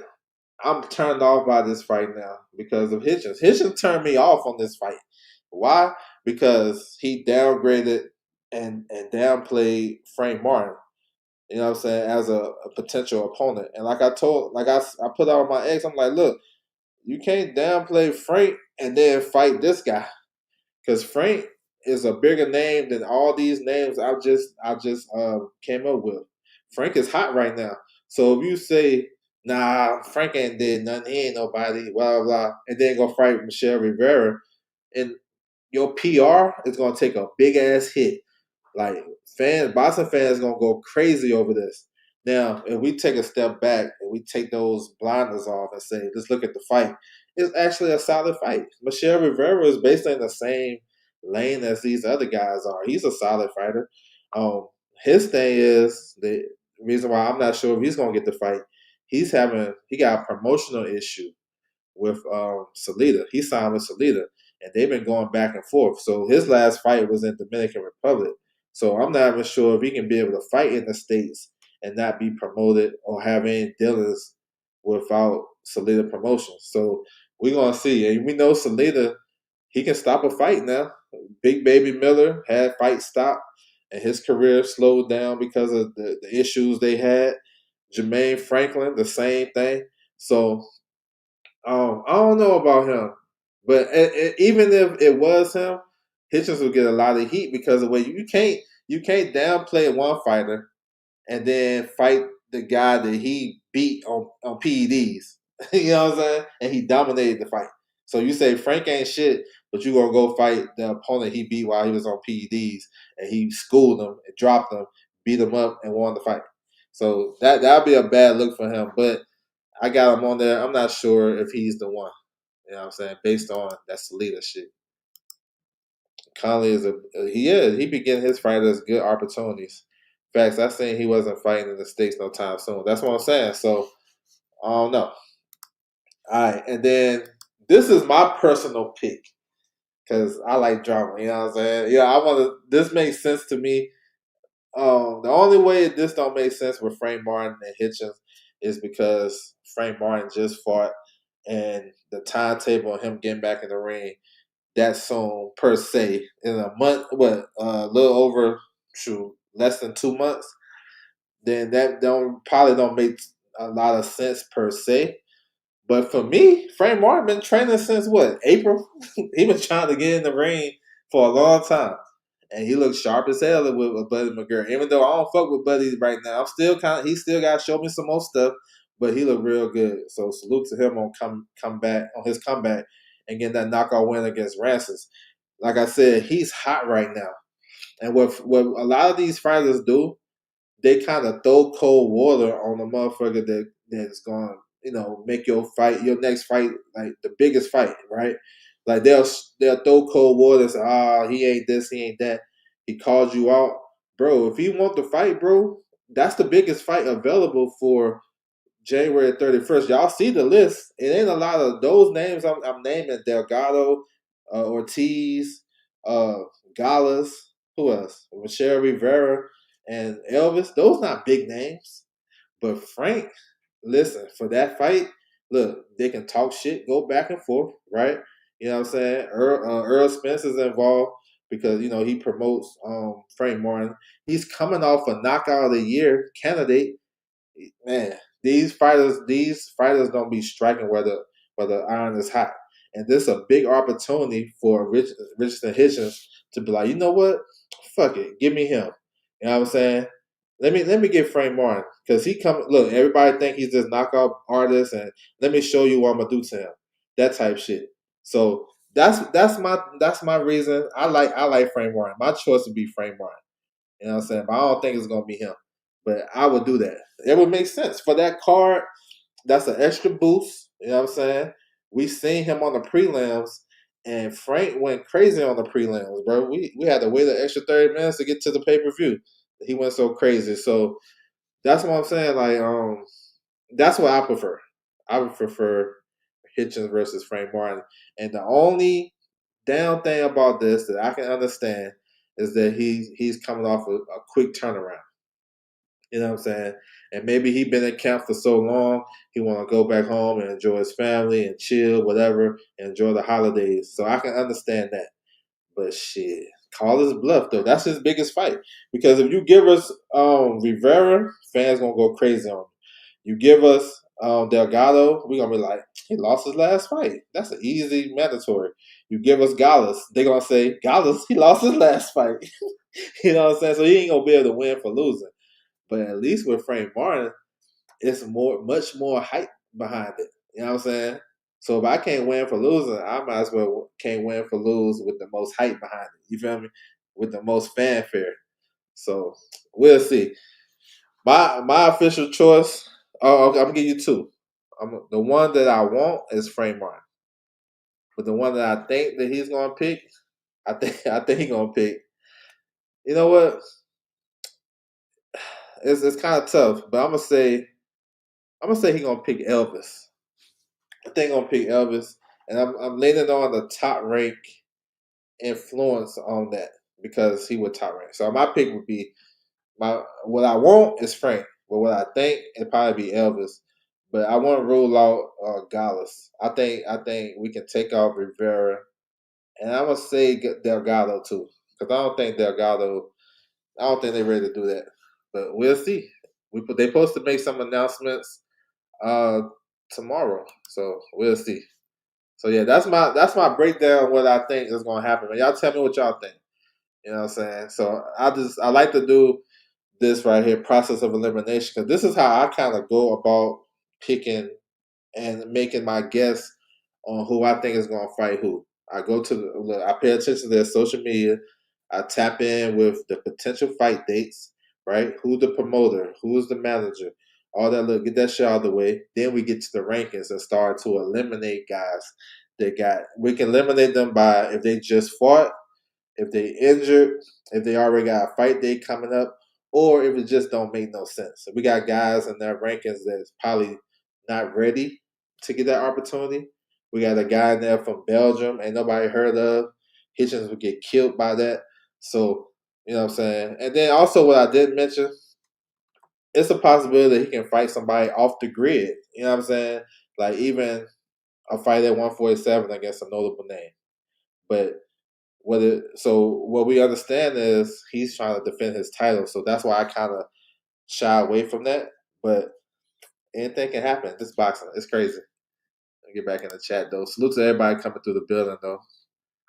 Speaker 1: I'm turned off by this fight now because of Hitchens. Hitchens turned me off on this fight. Why? Because he downgraded and downplayed Frank Martin. You know what I'm saying? As a potential opponent. And I put out on my ex, I'm like, look, you can't downplay Frank and then fight this guy. Because Frank is a bigger name than all these names I just came up with. Frank is hot right now. So if you say, nah, Frank ain't did nothing, he ain't nobody, blah, blah, blah, and then go fight Michel Rivera, and your PR is gonna take a big ass hit. Like boxing fans gonna go crazy over this. Now, if we take a step back and we take those blinders off and say, let's look at the fight, it's actually a solid fight. Michel Rivera is basically in the same lane as these other guys are. He's a solid fighter. Um, his thing is the reason why I'm not sure if he's gonna get the fight. He got a promotional issue with Salida. He signed with Salida, and they've been going back and forth. So his last fight was in Dominican Republic. So I'm not even sure if he can be able to fight in the States and not be promoted or have any dealings without Salida promotion. So we're gonna see. And we know Salida, he can stop a fight now. Big Baby Miller had fight stopped, and his career slowed down because of the issues they had. Jermaine Franklin, the same thing. So I don't know about him, but even if it was him, Hitchens would get a lot of heat because of the way you can't downplay one fighter and then fight the guy that he beat on PEDs. You know what I'm saying? And he dominated the fight. So you say Frank ain't shit, but you gonna go fight the opponent he beat while he was on PEDs, and he schooled him and dropped him, beat him up, and won the fight. So that'll be a bad look for him. But I got him on there. I'm not sure if he's the one. You know what I'm saying? Based on that's the leadership. Conley he be getting his fighters good opportunities. Facts, I seen he wasn't fighting in the States no time soon. That's what I'm saying. So I don't know. All right, and then this is my personal pick because I like drama. You know what I'm saying? Yeah, I want to. This makes sense to me. The only way this don't make sense with Frank Martin and Hitchens is because Frank Martin just fought, and the timetable of him getting back in the ring that soon per se in a month, a little over, less than 2 months. Then that don't make a lot of sense per se. But for me, Frank Martin been training since what, April? He been trying to get in the ring for a long time. And he looks sharp as hell with Buddy McGirt. Even though I don't fuck with Buddy right now, he still got to show me some more stuff. But he looked real good. So salute to him on his comeback and getting that knockout win against Rancis. Like I said, he's hot right now. And what a lot of these fighters do, they kind of throw cold water on the motherfucker that's going to make your next fight like the biggest fight, right? Like they'll throw cold water and say, he ain't this, he ain't that. He calls you out, bro. If he want to fight, bro, that's the biggest fight available for January 31st. Y'all see the list. It ain't a lot of those names I'm naming. Delgado, Ortiz, Gollaz, who else? Michel Rivera and Elvis. Those not big names. But Frank, listen, for that fight, look, they can talk shit, go back and forth, right? You know what I'm saying? Earl Spence is involved because, he promotes Frank Martin. He's coming off a knockout of the year candidate. Man, these fighters don't be striking where the iron is hot. And this is a big opportunity for Richardson Hitchins to be like, you know what? Fuck it. Give me him. You know what I'm saying? Let me get Frank Martin. Because look, everybody think he's this knockout artist and let me show you what I'm gonna do to him. That type shit. So that's my reason. I like Frank Martin. My choice would be Frank Martin. You know what I'm saying? But I don't think it's gonna be him. But I would do that. It would make sense. For that card, that's an extra boost. You know what I'm saying? We seen him on the prelims, and Frank went crazy on the prelims, bro. We had to wait an extra 30 minutes to get to the pay-per-view. He went so crazy. So that's what I'm saying. Like, that's what I prefer. I would prefer Hitchens versus Frank Martin. And the only down thing about this that I can understand is that he's coming off a quick turnaround. You know what I'm saying? And maybe he been in camp for so long, he want to go back home and enjoy his family and chill, whatever, and enjoy the holidays. So I can understand that. But shit, call his bluff though. That's his biggest fight. Because if you give us Rivera, fans gonna go crazy on him. You give us Delgado, we're gonna be like, he lost his last fight. That's an easy mandatory. You give us Gollaz, they're gonna say, Gollaz, he lost his last fight. You know what I'm saying? So he ain't gonna be able to win for losing. But at least with Frank Martin, it's much more hype behind it. You know what I'm saying? So if I can't win for losing, I might as well can't win for lose with the most hype behind it. You feel me? With the most fanfare. So we'll see. My official choice. Oh, okay, I'm gonna give you two. The one that I want is Frank Martin, but the one that I think that he's gonna pick, I think he's gonna pick. You know what? It's kind of tough, but I'm gonna say he's gonna pick Elvis. I think I'm gonna pick Elvis, and I'm leaning on the top rank influence on that because he would top rank. So my pick would be what I want is Frank, but what I think it'd probably be Elvis. But I want to rule out Gollaz. I think we can take off Rivera, and I'm gonna say Delgado too because I don't think Delgado. I don't think they're ready to do that, but we'll see. They supposed to make some announcements uh tomorrow, so we'll see. So yeah, that's my breakdown of what I think is gonna happen. Man, y'all tell me what y'all think. You know what I'm saying? So I like to do this right here, process of elimination, because this is how I kind of go about picking and making my guess on who I think is going to fight who. I pay attention to their social media. I tap in with the potential fight dates, right? Who's the promoter? Who's the manager? All that. Look, get that shit out of the way. Then we get to the rankings and start to eliminate guys. We can eliminate them by if they just fought, if they injured, if they already got a fight date coming up, or if it just don't make no sense. So we got guys in their rankings that's probably not ready to get that opportunity. We got a guy in there from Belgium, ain't nobody heard of. Hitchins would get killed by that. So, you know what I'm saying? And then also what I did mention, it's a possibility that he can fight somebody off the grid. You know what I'm saying? Like even a fight at 147 against a notable name. But what we understand is he's trying to defend his title, so that's why I kind of shy away from that. But anything can happen. This boxing, it's crazy. I'll get back in the chat though. Salute to everybody coming through the building though.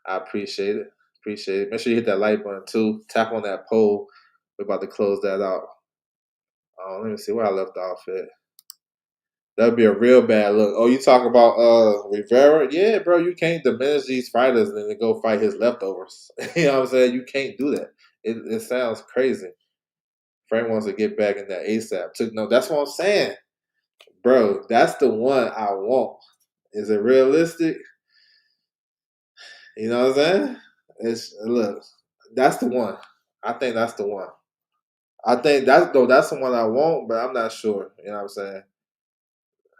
Speaker 1: I appreciate it. Appreciate it. Make sure you hit that like button too. Tap on that poll. We're about to close that out. Let me see where I left off at. That'd be a real bad look. Oh, you talk about Rivera? Yeah, bro, you can't diminish these fighters and then go fight his leftovers. You know what I'm saying? You can't do that. It sounds crazy. Frank wants to get back in that ASAP. No, that's what I'm saying. Bro, that's the one I want. Is it realistic? You know what I'm saying? Look, that's the one. I think that's the one. I think that's the one I want, but I'm not sure. You know what I'm saying?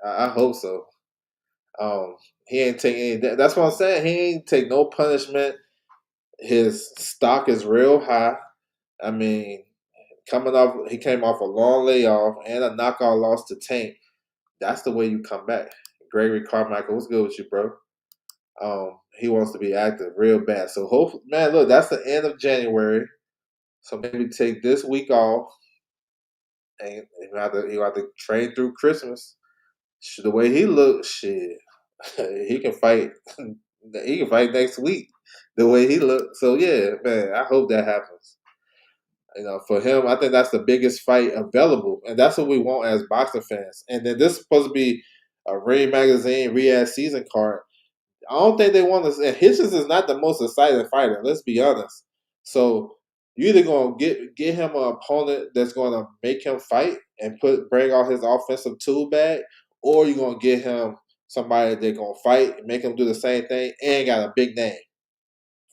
Speaker 1: I hope so. He ain't take any. That's what I'm saying. He ain't take no punishment. His stock is real high. I mean, he came off a long layoff and a knockout loss to Tank. That's the way you come back. Gregory Carmichael, what's good with you, bro? He wants to be active real bad. So hopefully, man, look, that's the end of January. So maybe take this week off, and he'll have to train through Christmas. The way he looks, shit, he can fight. He can fight next week. The way he looks. So yeah, man, I hope that happens. You know, for him, I think that's the biggest fight available, and that's what we want as boxing fans. And then this is supposed to be a Ring Magazine Riyadh season card. I don't think they want to. And Hitchins is not the most exciting fighter. Let's be honest. So you either gonna get him an opponent that's gonna make him fight and bring out his offensive tool bag, or you're gonna get him somebody that's gonna fight and make him do the same thing and got a big name.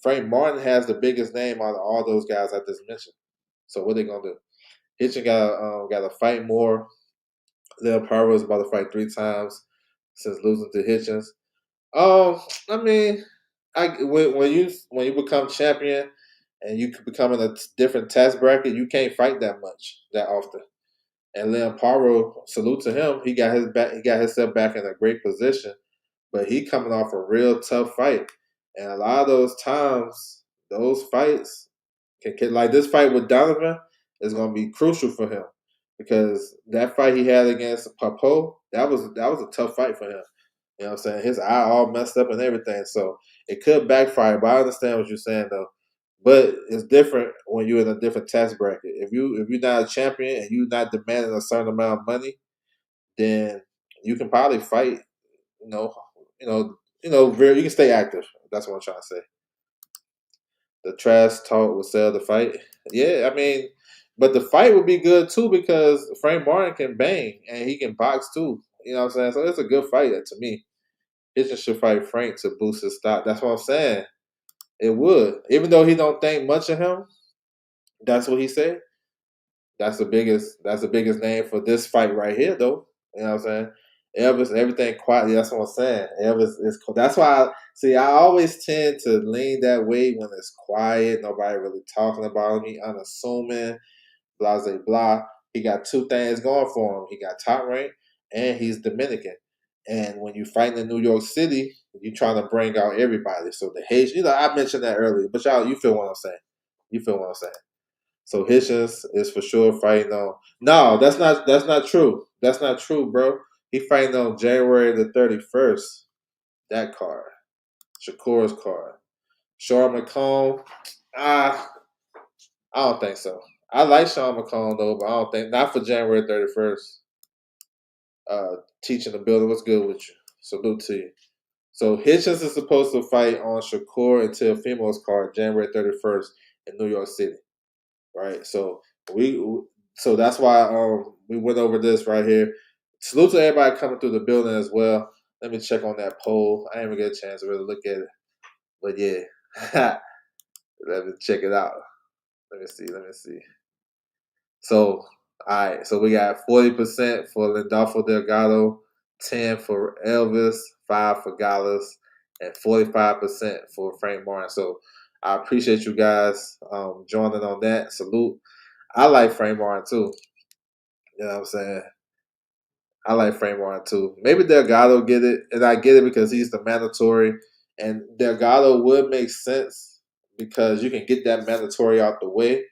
Speaker 1: Frank Martin has the biggest name out of all those guys I just mentioned. So what they gonna do? Hitchins got to fight more. Lil Parvo is about to fight 3 times since losing to Hitchins. I mean, when you become champion and you become in a different task bracket, you can't fight that often. And Leon Paro, salute to him. He got himself back in a great position, but he coming off a real tough fight, and a lot of those times those fights can like this fight with Donovan is going to be crucial for him because that fight he had against Papo, that was a tough fight for him. You know what I'm saying? His eye all messed up and everything. So it could backfire. But I understand what you're saying though. But it's different when you're in a different tax bracket. If you're not a champion and you're not demanding a certain amount of money, then you can probably fight. You know, you know, you can stay active. That's what I'm trying to say. The trash talk will sell the fight. Yeah, I mean, but the fight would be good too because Frank Martin can bang and he can box too. You know what I'm saying? So it's a good fight to me. Hitchins should fight Frank to boost his stock. That's what I'm saying. It would, even though he don't think much of him. That's what he said. That's the biggest. That's the biggest name for this fight right here, though. You know what I'm saying? Elvis, everything quietly. That's what I'm saying. Elvis is. That's why. I always tend to lean that way when it's quiet. Nobody really talking about me. Unassuming. Blah blah blah. He got two things going for him. He got top rank, and he's Dominican. And when you fight in New York City, you trying to bring out everybody. So the Haitian, I mentioned that earlier, but y'all, you feel what I'm saying? You feel what I'm saying? So Hitchins is for sure fighting on. No, that's not. That's not true. That's not true, bro. He fighting on January the 31st. That card, Shakur's card. Sean McComb. Ah, I don't think so. I like Sean McComb though, but I don't think not for January 31st. Teaching the building. What's good with you? Salute to you. So Hitchins is supposed to fight on Shakur until Teofimo's card January 31st in New York City. Right? We so that's why we went over this right here. Salute to everybody coming through the building as well. Let me check on that poll. I didn't even get a chance to really look at it. But yeah. Let me check it out. Let me see. So, all right. So we got 40% for Lindolfo Delgado, 10 for Elvis, 5 for Gollaz, and 45% for Frank Martin. So I appreciate you guys joining on that. Salute. I like Frank Martin too. You know what I'm saying? I like Frank Martin too. Maybe Delgado get it, and I get it because he's the mandatory, and Delgado would make sense because you can get that mandatory out the way.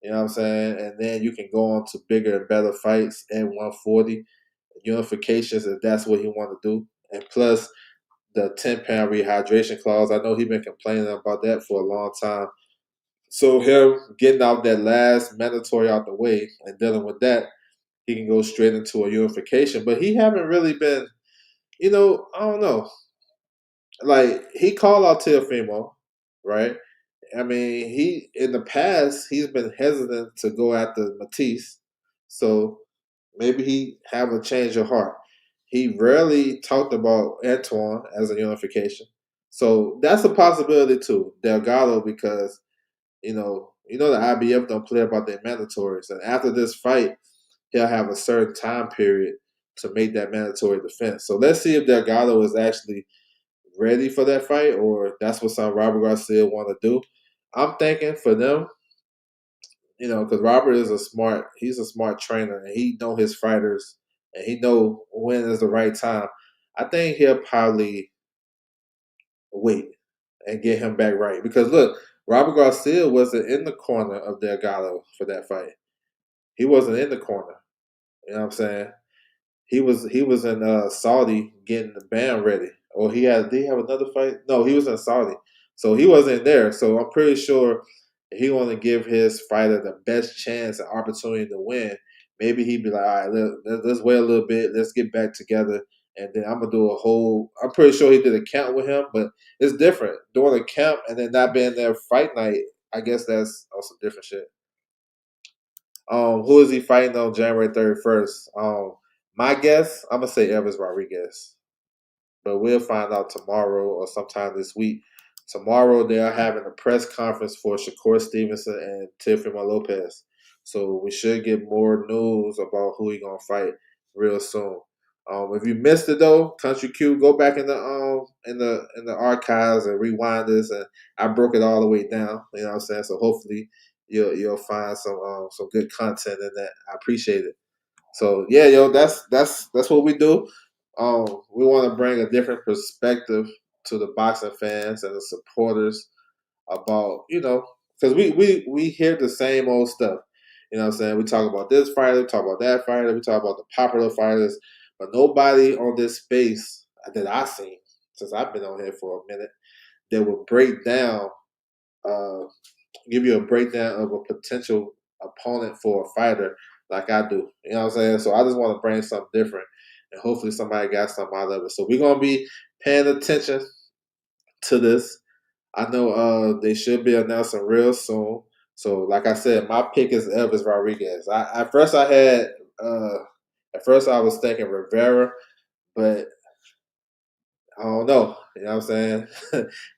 Speaker 1: You know what I'm saying? And then you can go on to bigger and better fights at 140, unifications, if that's what he want to do. And plus the 10-pound rehydration clause. I know he's been complaining about that for a long time. So him getting out that last mandatory out the way and dealing with that, he can go straight into a unification. But he haven't really been, I don't know. Like he called out Teofimo, right? I mean, he in the past he's been hesitant to go after Matisse, so maybe he have a change of heart. He rarely talked about Antoine as a unification, so that's a possibility too. Delgado, because the IBF don't play about their mandatories, and after this fight, he'll have a certain time period to make that mandatory defense. So let's see if Delgado is actually ready for that fight, or that's what some Robert Garcia want to do. I'm thinking for them, because Robert is he's a smart trainer, and he know his fighters, and he know when is the right time. I think he'll probably wait and get him back right. Because look, Robert Garcia wasn't in the corner of Delgado for that fight. He wasn't in the corner. You know what I'm saying? He was in Saudi getting the band ready. Or did he have another fight? No, he was in Saudi. So he wasn't there. So I'm pretty sure he want to give his fighter the best chance and opportunity to win. Maybe he'd be like, all right, let's wait a little bit. Let's get back together. And then I'm going to do I'm pretty sure he did a count with him, but it's different. Doing a count and then not being there fight night, I guess that's also different shit. Who is he fighting on January 31st? My guess, I'm gonna say Elvis Rodriguez, but we'll find out tomorrow or sometime this week. Tomorrow they are having a press conference for Shakur Stevenson and Teofimo Lopez, so we should get more news about who he gonna fight real soon. If you missed it though, Country Q, go back in the archives and rewind this, and I broke it all the way down. You know what I'm saying? So hopefully you'll find some good content in that. I appreciate it. So yeah, that's what we do. We want to bring a different perspective to the boxing fans and the supporters. about, because we hear the same old stuff. You know what I'm saying? We talk about this fighter, we talk about that fighter, we talk about the popular fighters, but nobody on this space that I've seen since I've been on here for a minute that will break down, uh, give you a breakdown of a potential opponent for a fighter like I do. You know what I'm saying? So I just want to bring something different, and hopefully somebody got something out of it. So we're gonna be paying attention to this. I know they should be announcing real soon. So, like I said, my pick is Elvis Rodriguez. At first I was thinking Rivera, but I don't know. You know what I'm saying?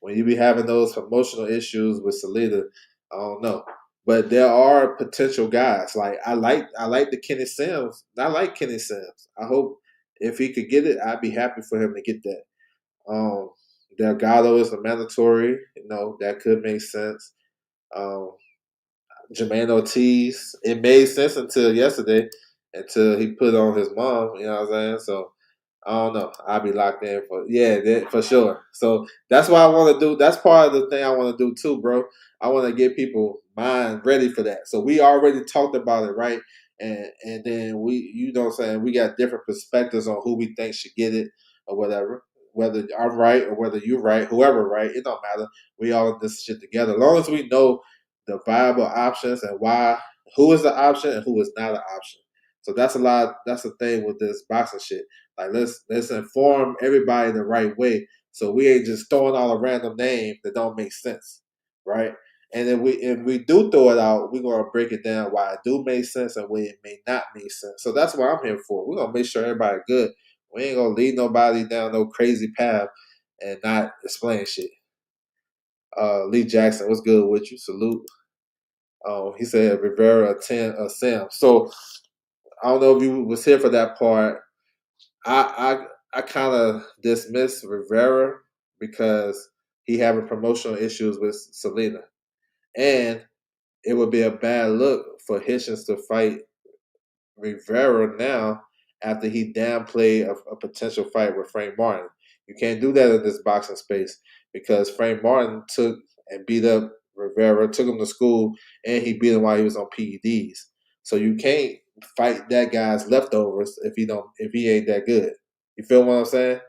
Speaker 1: When you be having those emotional issues with Salida, I don't know. But there are potential guys. Like I like the Kenneth Sims. I like Kenneth Sims. I hope if he could get it, I'd be happy for him to get that. Um, Delgado is a mandatory. That could make sense. Um, Jamaine Ortiz. It made sense until yesterday, until he put on his mom. You know what I'm saying? So I don't know. I'll be locked in for sure. So that's what I want to do. That's part of the thing I want to do too, bro. I want to get people mind ready for that. So we already talked about it, right? And then what I'm saying, we got different perspectives on who we think should get it or whatever. Whether I'm right or whether you're right, whoever right, it don't matter. We all in this shit together. As long as we know the viable options and why, who is the option and who is not an option. So that's a lot. That's the thing with this boxing shit. Like let's inform everybody the right way, so we ain't just throwing out a random name that don't make sense, right? And then we do throw it out, we're gonna break it down why it do make sense and why it may not make sense. So that's what I'm here for. We're gonna make sure everybody good. We ain't gonna lead nobody down no crazy path and not explain shit. Lee Jackson, what's good with you? Salute. He said Rivera 10 Sam. So I don't know if you was here for that part. I kind of dismiss Rivera because he having promotional issues with Selena, and it would be a bad look for Hitchins to fight Rivera now after he downplayed a potential fight with Frank Martin. You can't do that in this boxing space because Frank Martin took and beat up Rivera, took him to school, and he beat him while he was on PEDs. So you can't fight that guy's leftovers if he ain't that good. You feel what I'm saying?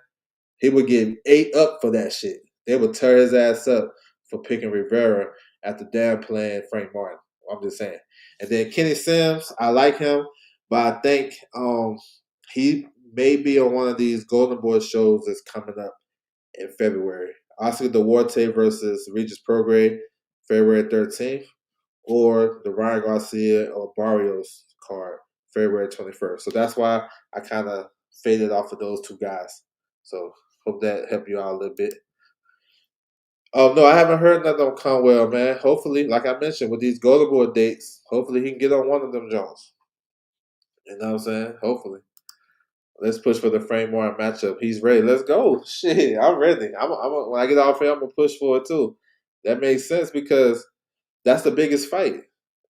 Speaker 1: He would get ate up for that shit. They would tear his ass up for picking Rivera after downplaying Frank Martin. I'm just saying. And then Kenny Sims, I like him, but I think he may be on one of these Golden Boy shows that's coming up in February. Oscar Duarte versus Regis Prograis, February 13th, or the Ryan Garcia or Barrios card, February 21st. So that's why I kind of faded off of those two guys. So hope that helped you out a little bit. Oh no, I haven't heard nothing on Conwell, man. Hopefully, like I mentioned, with these Golden Boy dates, hopefully he can get on one of them Jones. You know what I'm saying? Hopefully. Let's push for the Frank Martin matchup. He's ready. Let's go. Shit, I'm ready. When I get off here, I'm gonna push for it too. That makes sense because that's the biggest fight.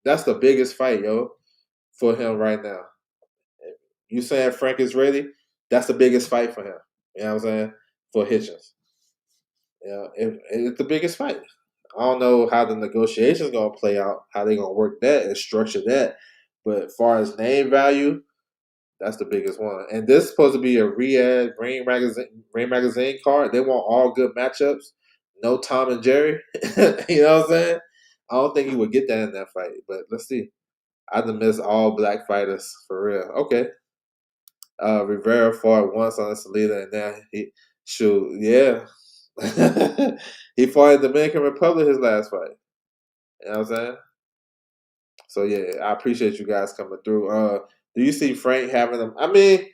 Speaker 1: That's the biggest fight, yo, for him right now. You saying Frank is ready? That's the biggest fight for him. You know what I'm saying? For Hitchens. It's the biggest fight. I don't know how the negotiations gonna play out, how they gonna work that and structure that. But as far as name value, that's the biggest one. And this is supposed to be a Riyadh Ring Magazine card. They want all good matchups. No Tom and Jerry. You know what I'm saying? I don't think he would get that in that fight. But let's see. I done miss all black fighters for real. Okay. Rivera fought once on the Salida, and now yeah. He fought in Dominican Republic his last fight. You know what I'm saying? So yeah, I appreciate you guys coming through. Do you see Frank having them? I mean,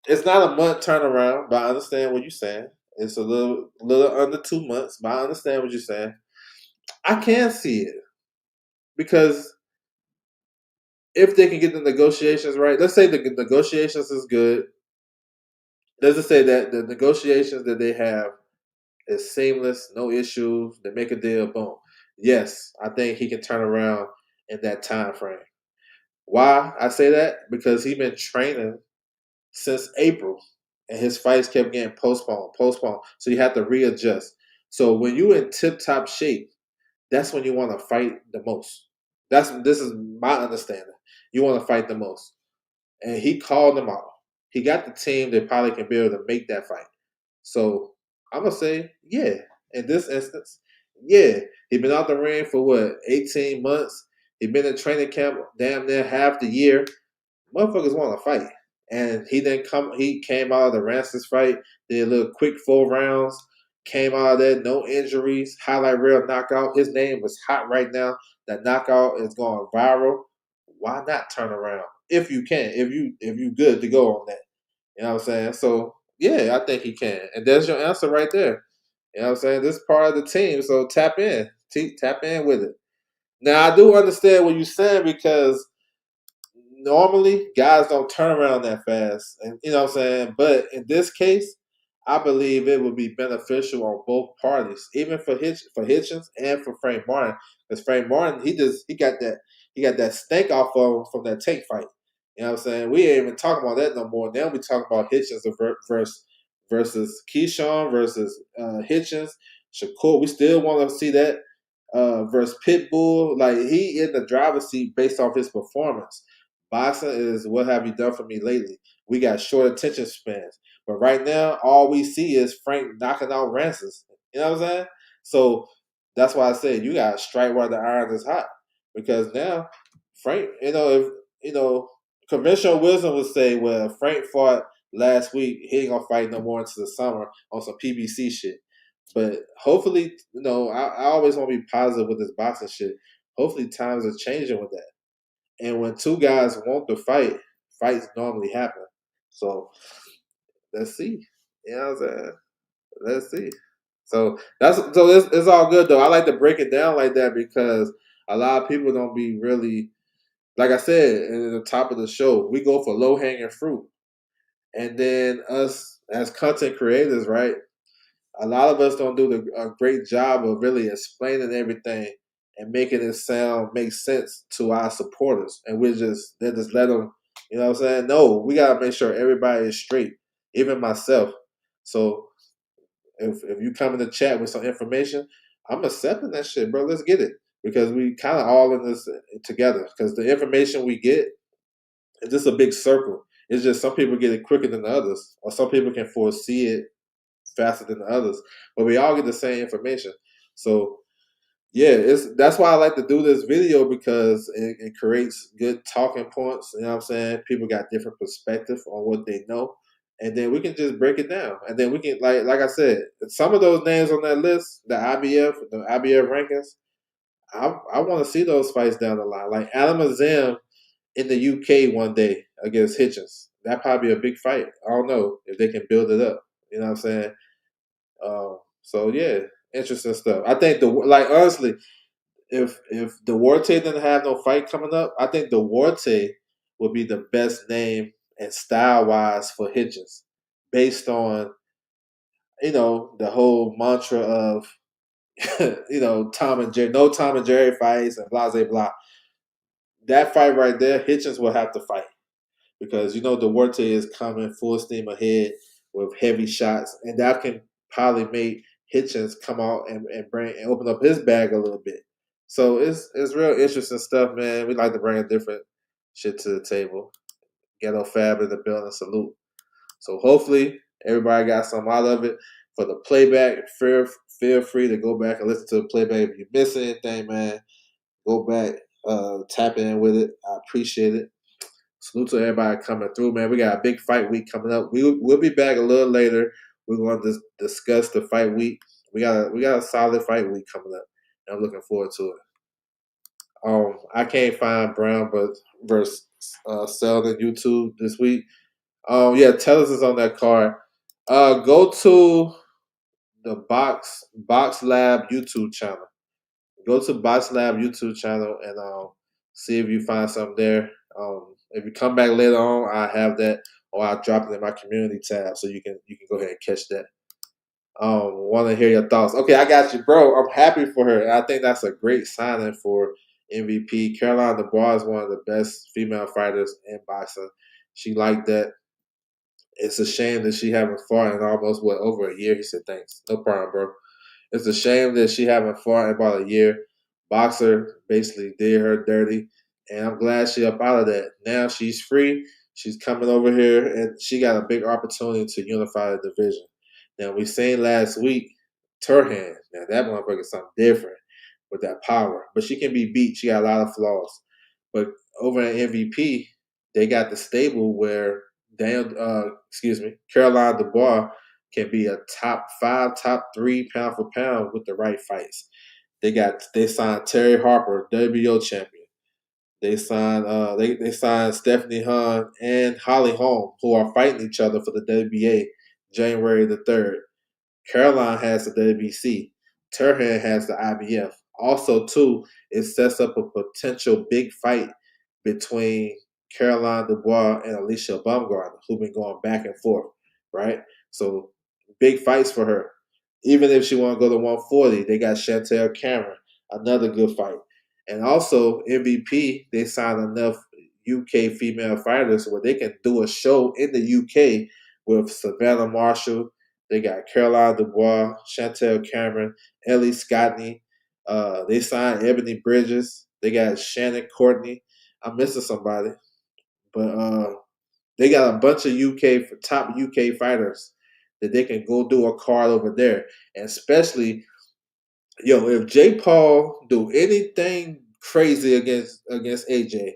Speaker 1: it's not a month turnaround, but I understand what you're saying. It's a little under 2 months, but I understand what you're saying. I can see it because if they can get the negotiations right, let's say the negotiations is good. Let's just say that the negotiations that they have is seamless, no issues. They make a deal, boom. Yes, I think he can turn around in that time frame. Why I say that? Because he's been training since April, and his fights kept getting postponed. So you have to readjust. So when you in tip top shape, that's when you want to fight the most. This is my understanding. You want to fight the most, and he called them out. He got the team that probably can be able to make that fight. So I'm gonna say, yeah. In this instance, yeah, he been out the ring for what 18 months. He been in training camp damn near half the year. Motherfuckers want to fight, and he didn't come. He came out of the Rances fight, did a little quick 4 rounds, came out of there, no injuries, highlight reel knockout. His name was hot right now. That knockout is going viral. Why not turn around if you can? If you good to go on that, you know what I'm saying? So yeah, I think he can, and there's your answer right there. You know what I'm saying? This is part of the team, so tap in, tap in with it. Now I do understand what you're saying because normally guys don't turn around that fast, and you know what I'm saying. But in this case, I believe it would be beneficial on both parties, even for Hitchens and for Frank Martin, because Frank Martin he got that stink off of him from that take fight. You know what I'm saying? We ain't even talking about that no more. Now we talking about Hitchens versus Keyshawn versus Hitchens, Shakur. We still want to see that versus Pitbull. Like he in the driver's seat based off his performance. Boxing is what have you done for me lately? We got short attention spans. But right now, all we see is Frank knocking out Rances. You know what I'm saying? So that's why I said you got to strike while the iron is hot. Because now, Frank, if conventional wisdom would say, well, Frank fought last week, he ain't gonna fight no more into the summer on some PBC shit. But hopefully, I always want to be positive with this boxing shit. Hopefully, times are changing with that. And when two guys want to fight, fights normally happen. So let's see. You know what I'm saying? Let's see. So it's all good though. I like to break it down like that because a lot of people don't be really like I said in the top of the show. We go for low hanging fruit, and then us as content creators, right? A lot of us don't do a great job of really explaining everything and making it make sense to our supporters, and they just let them. You know what I'm saying? No, we gotta make sure everybody is straight, even myself. So if you come in the chat with some information, I'm accepting that shit, bro. Let's get it because we kind of all in this together. Because the information we get is just a big circle. It's just some people get it quicker than the others, or some people can foresee it faster than the others, but we all get the same information. So yeah, that's why I like to do this video because it creates good talking points. You know what I'm saying? People got different perspective on what they know, and then we can just break it down. And then we can like I said, some of those names on that list, the IBF rankings. I want to see those fights down the line, like Adam Azam in the UK one day against Hitchens. That probably be a big fight. I don't know if they can build it up. You know what I'm saying? So yeah, interesting stuff. I think honestly, if Duarte didn't have no fight coming up, I think Duarte would be the best name and style wise for Hitchens, based on the whole mantra of Tom and Jerry, no Tom and Jerry fights and blah blah blah. That fight right there, Hitchens will have to fight because Duarte is coming full steam ahead with heavy shots, and that can probably make Hitchens come out and bring and open up his bag a little bit. So it's real interesting stuff, man. We like to bring a different shit to the table. Ghetto Fab in the building, salute. So hopefully everybody got some out of it. For the playback, feel free to go back and listen to the playback. If you miss anything, man, go back, tap in with it. I appreciate it. Salute to everybody coming through, man. We got a big fight week coming up. We'll be back a little later. We're going to discuss the fight week. We got a solid fight week coming up. And I'm looking forward to it. I can't find Brown versus Selden YouTube this week. Yeah, Tellus is on that card. Go to the Box Lab YouTube channel. Go to Box Lab YouTube channel and see if you find something there. If you come back later on, I have that, or I'll drop it in my community tab so you can go ahead and catch that. Want to hear your thoughts? Okay, I got you, bro. I'm happy for her, and I think that's a great signing for MVP. Caroline Dubois is one of the best female fighters in boxing. She liked that. It's a shame that she haven't fought in almost over a year. He said, "Thanks, no problem, bro." It's a shame that she haven't fought in about a year. Boxer basically did her dirty, and I'm glad she up out of that. Now she's free. She's coming over here, and she got a big opportunity to unify the division. Now we seen last week Turhan. Now that motherfucker is something different with that power, but she can be beat. She got a lot of flaws. But over at MVP, they got the stable where Caroline Dubois can be a top 5, top 3 pound for pound with the right fights. They signed Terry Harper, WBO champion. They signed Stephanie Hahn and Holly Holm, who are fighting each other for the WBA January the 3rd. Caroline has the WBC. Turhan has the IBF. Also, too, it sets up a potential big fight between Caroline Dubois and Alicia Baumgartner, who've been going back and forth, right? So, big fights for her. Even if she want to go to 140, they got Chantel Cameron, another good fight. And also, MVP, they signed enough UK female fighters where they can do a show in the UK with Savannah Marshall. They got Caroline Dubois, Chantel Cameron, Ellie Scottney. They signed Ebony Bridges. They got Shannon Courtney. I'm missing somebody, but they got a bunch of top UK fighters that they can go do a card over there. And especially, if Jake Paul do anything crazy against AJ,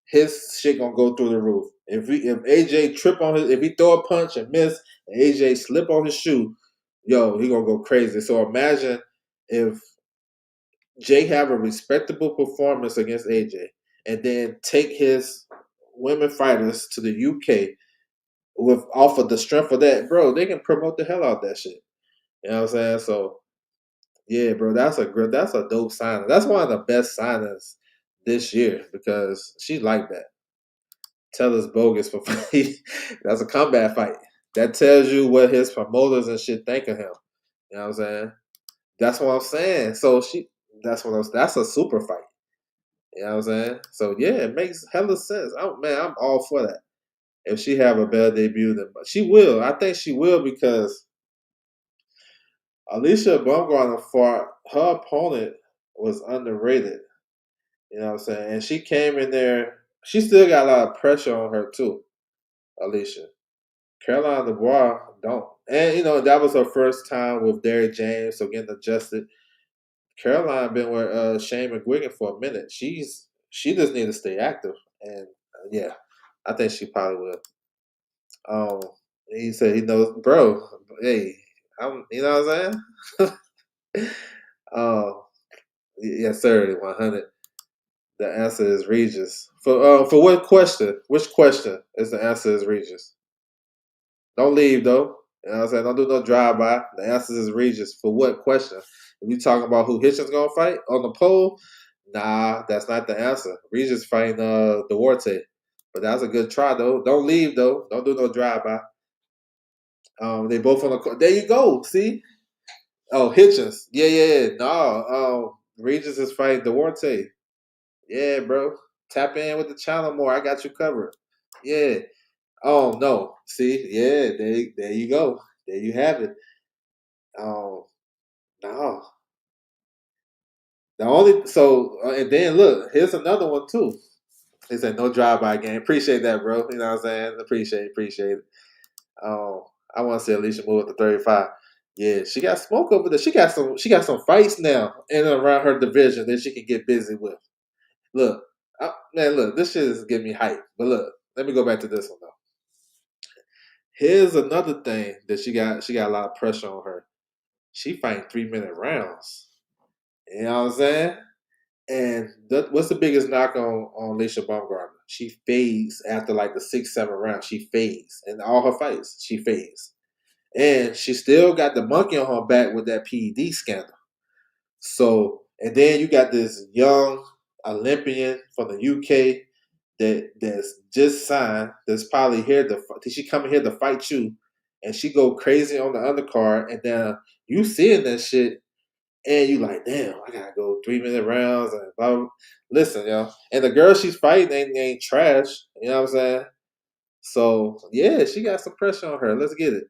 Speaker 1: his shit gonna go through the roof. If AJ trip on if he throw a punch and miss, and AJ slip on his shoe, he gonna go crazy. So imagine if Jake have a respectable performance against AJ, and then take his women fighters to the UK with off of the strength of that, bro. They can promote the hell out of that shit. You know what I'm saying? So yeah, bro, that's a dope signing. That's one of the best signings this year because she like that. Tell us bogus for fight. That's a combat fight. That tells you what his promoters and shit think of him. You know what I'm saying? That's what I'm saying. So that's a super fight. You know what I'm saying? So yeah, it makes hella sense. I'm all for that. If she have a better debut than she will, I think she will because Alicia Baumgartner fought her opponent was underrated. You know what I'm saying? And she came in there. She still got a lot of pressure on her too, Alicia. Caroline Dubois don't. And that was her first time with Derrick James, so getting adjusted. Caroline been with Shane McGuigan for a minute. She just need to stay active, and yeah, I think she probably will. Um, he said he knows, bro. Hey, you know what I'm saying? Oh, yes, sir. 100. The answer is Regis. For what question? Which question is the answer is Regis? Don't leave though. You know what I'm saying? Don't do no drive by. The answer is Regis. For what question? If you talking about who Hitchins gonna fight on the poll, nah, that's not the answer. Regis fighting Duarte. But that's a good try though. Don't leave though. Don't do no drive by. They both on the. There you go. See? Oh, Hitchins. Yeah. No. Regis is fighting Duarte. Yeah, bro. Tap in with the channel more. I got you covered. Yeah. Oh no. See? Yeah. There you go. There you have it. Oh no. The only and then look, here's another one too. They said no drive by game. Appreciate that, bro. You know what I'm saying? Appreciate it. Um, I want to see Alicia move up to 35. Yeah, she got smoke over there. She got some fights now in and around her division that she can get busy with. Look, look, this shit is getting me hype. But look, let me go back to this one though. Here's another thing that she got. She got a lot of pressure on her. She fighting 3-minute rounds. You know what I'm saying? And what's the biggest knock on Alicia Baumgartner? She fades after like the 6-7 round. She fades in all her fights. She fades, and she still got the monkey on her back with that PED scandal. So, and then you got this young Olympian from the UK that's just signed. That's probably here she coming here to fight you, and she go crazy on the undercard, and then you seeing that shit. And you like, damn, I gotta go 3-minute rounds and blah, blah. Listen, yo. And the girl she's fighting ain't trash. You know what I'm saying? So yeah, she got some pressure on her. Let's get it.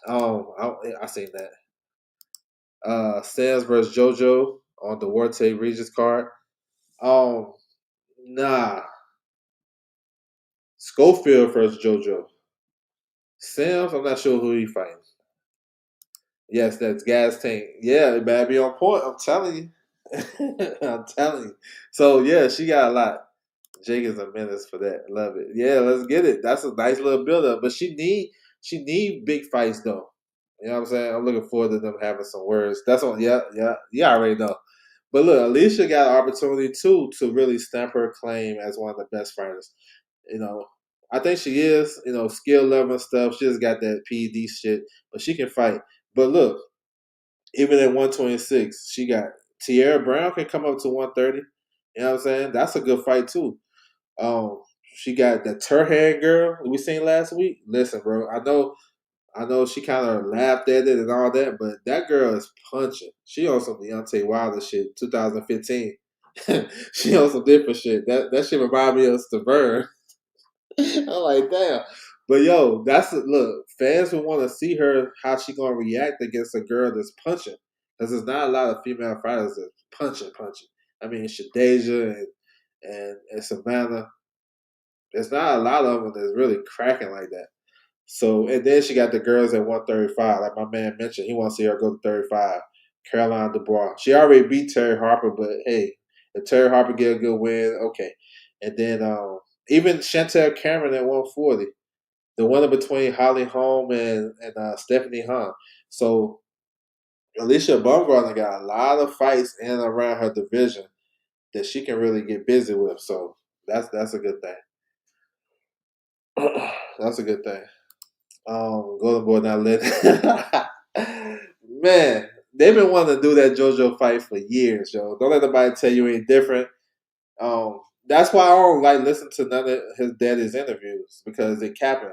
Speaker 1: I seen that. Sands versus JoJo. on the Duarte Regis card. Um, nah, Schofield versus JoJo. Sims, I'm not sure who he fighting. Yes, that's gas tank. Yeah, it better be on point. I'm telling you. I'm telling you. So yeah, she got a lot. Jake is a menace for that. Love it. Yeah, let's get it. That's a nice little build up. But she need big fights though. You know what I'm saying? I'm looking forward to them having some words. That's on. Yeah, yeah, yeah. I already know. But look, Alicia got an opportunity too to really stamp her claim as one of the best fighters. You know, I think she is. You know, skill level and stuff. She just got that PED shit, but she can fight. But look, even at 126, she got Tierra Brown can come up to 130. You know what I'm saying? That's a good fight too. Um, she got the Turhan girl we seen last week. Listen, bro, I know she kind of laughed at it and all that, but that girl is punching. She on some Deontay Wilder shit, 2015. She on some different shit. That shit remind me of Stavern. I'm like, damn. But yo, look. Fans will want to see her how she gonna react against a girl that's punching, because there's not a lot of female fighters that punching. I mean, Shadeja and Savannah. There's not a lot of them that's really cracking like that. So, and then she got the girls at 135. Like my man mentioned, he wants to see her go to 35. Caroline Dubois. She already beat Terry Harper, but hey, if Terry Harper get a good win, okay. And then even Chantel Cameron at 140. The one in between Holly Holm and Stephanie Hahn. So Alicia Baumgartner got a lot of fights in and around her division that she can really get busy with. So that's a good thing. That's a good thing. Golden Boy not lit. Man, they've been wanting to do that JoJo fight for years, yo. Don't let nobody tell you any different. That's why I don't like listen to none of his daddy's interviews because they capping.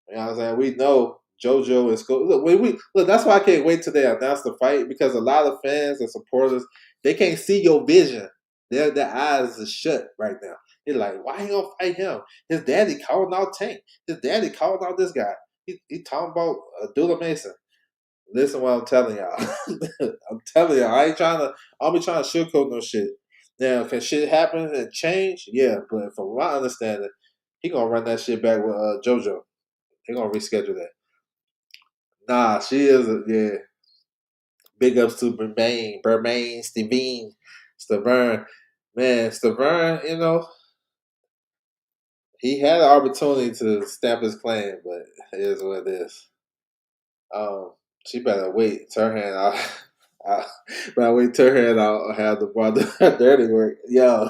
Speaker 1: You know what I'm saying? We know JoJo is cool. Look, we look. That's why I can't wait till they announce the fight because a lot of fans and supporters they can't see your vision. Their eyes are shut right now. They're like, why he gonna fight him? His daddy calling out Tank. His daddy calling out this guy. He talking about Dula Mason. Listen what I'm telling y'all. I'm telling y'all. I'll be trying to sugarcoat no shit. Now, can shit happen and change? Yeah, but from my understanding, he gonna run that shit back with JoJo. He gonna reschedule that. Nah, she is yeah. Big ups to Bermain, Stevine, Stavern. Man, Stavern, he had an opportunity to stamp his claim, but it is what it is. Um, she better wait. Turn hand out. Better wait. Turn hand out. Have the ball dirty work. Yo,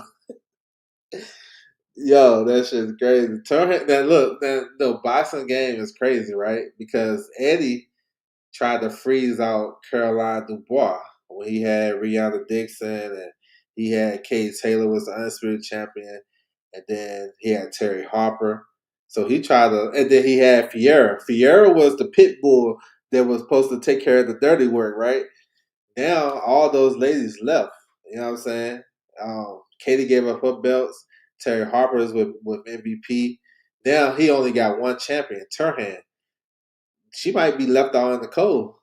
Speaker 1: that shit's crazy. Turn hand. Now look, the boxing game is crazy, right? Because Eddie tried to freeze out Caroline Dubois when he had Rihanna Dixon and he had Kate Taylor was the undisputed champion, and then he had Terry Harper. So he tried to, and then he had Fiera. Fiera was the pit bull that was supposed to take care of the dirty work, right? Now all those ladies left. You know what I'm saying? Katie gave up her belts. Terry Harper is with MVP. Now he only got one champion, Turhan. She might be left out in the cold.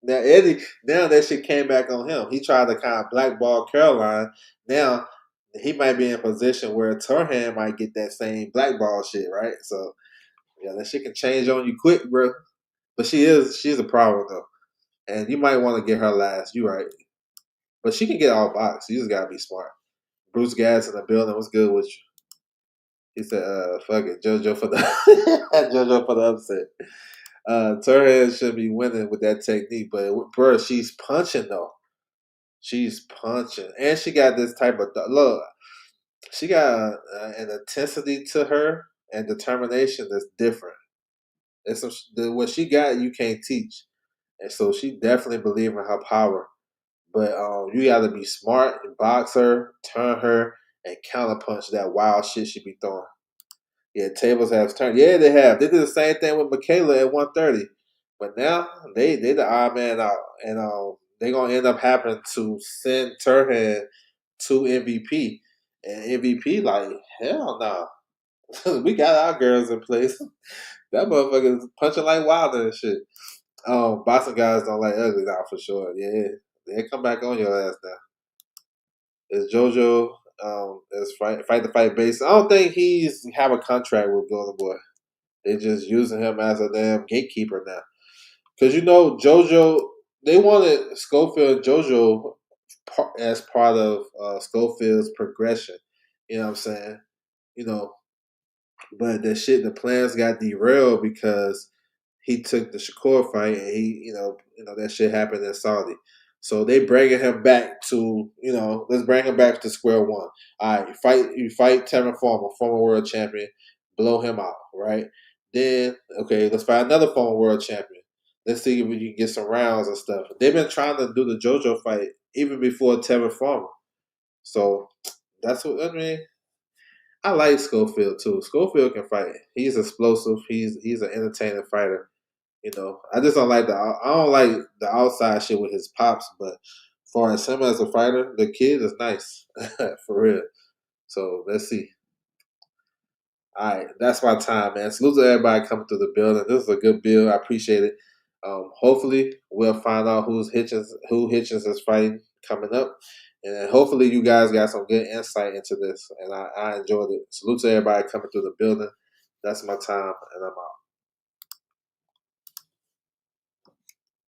Speaker 1: Now Eddie, now that shit came back on him. He tried to kind of blackball Caroline. Now he might be in a position where Turhan might get that same blackball shit, right? So yeah, that shit can change on you quick, bro. But she's a problem though, and you might want to get her last. You right, but she can get all box. You just gotta be smart. Bruce Gas in the building. What's good with you? He said, fuck it, JoJo for the JoJo for the upset. Turhead should be winning with that technique, but bro, she's punching though. She's punching, and she got this type of look. She got an intensity to her and determination that's different. It's what she got you can't teach, and so she definitely believes in her power. But you got to be smart and box her, turn her, and counterpunch that wild shit she be throwing. Yeah, tables have turned. Yeah, they have. They did the same thing with Michaela at 130. But now they the odd man out, and they gonna end up having to send Turhan to MVP, and MVP like hell no, we got our girls in place. That motherfucker is punching like Wilder and shit. Boxing guys don't like ugly now for sure. Yeah, they come back on your ass now. Is JoJo is fight the fight base? I don't think he's have a contract with Golden Boy. They just using him as a damn gatekeeper now. Because JoJo, they wanted Schofield and JoJo as part of Schofield's progression. You know what I'm saying? You know, but the plans got derailed because he took the Shakur fight, and that shit happened in Saudi. So they bringing him back to, let's bring him back to square one. All right, you fight Tevin Farmer, former world champion, blow him out, right? Then, okay, let's fight another former world champion. Let's see if we can get some rounds and stuff. They've been trying to do the JoJo fight even before Tevin Farmer. So that's what I mean. I like Schofield too. Schofield can fight. He's explosive. He's an entertaining fighter. I just don't like the outside shit with his pops, but as far as him as a fighter, the kid is nice. For real. So let's see. All right, that's my time, man. Salute to everybody coming through the building. This is a good build. I appreciate it. Hopefully we'll find out who Hitchins is fighting coming up. And hopefully you guys got some good insight into this. And I enjoyed it. Salute to everybody coming through the building. That's my time, and I'm out.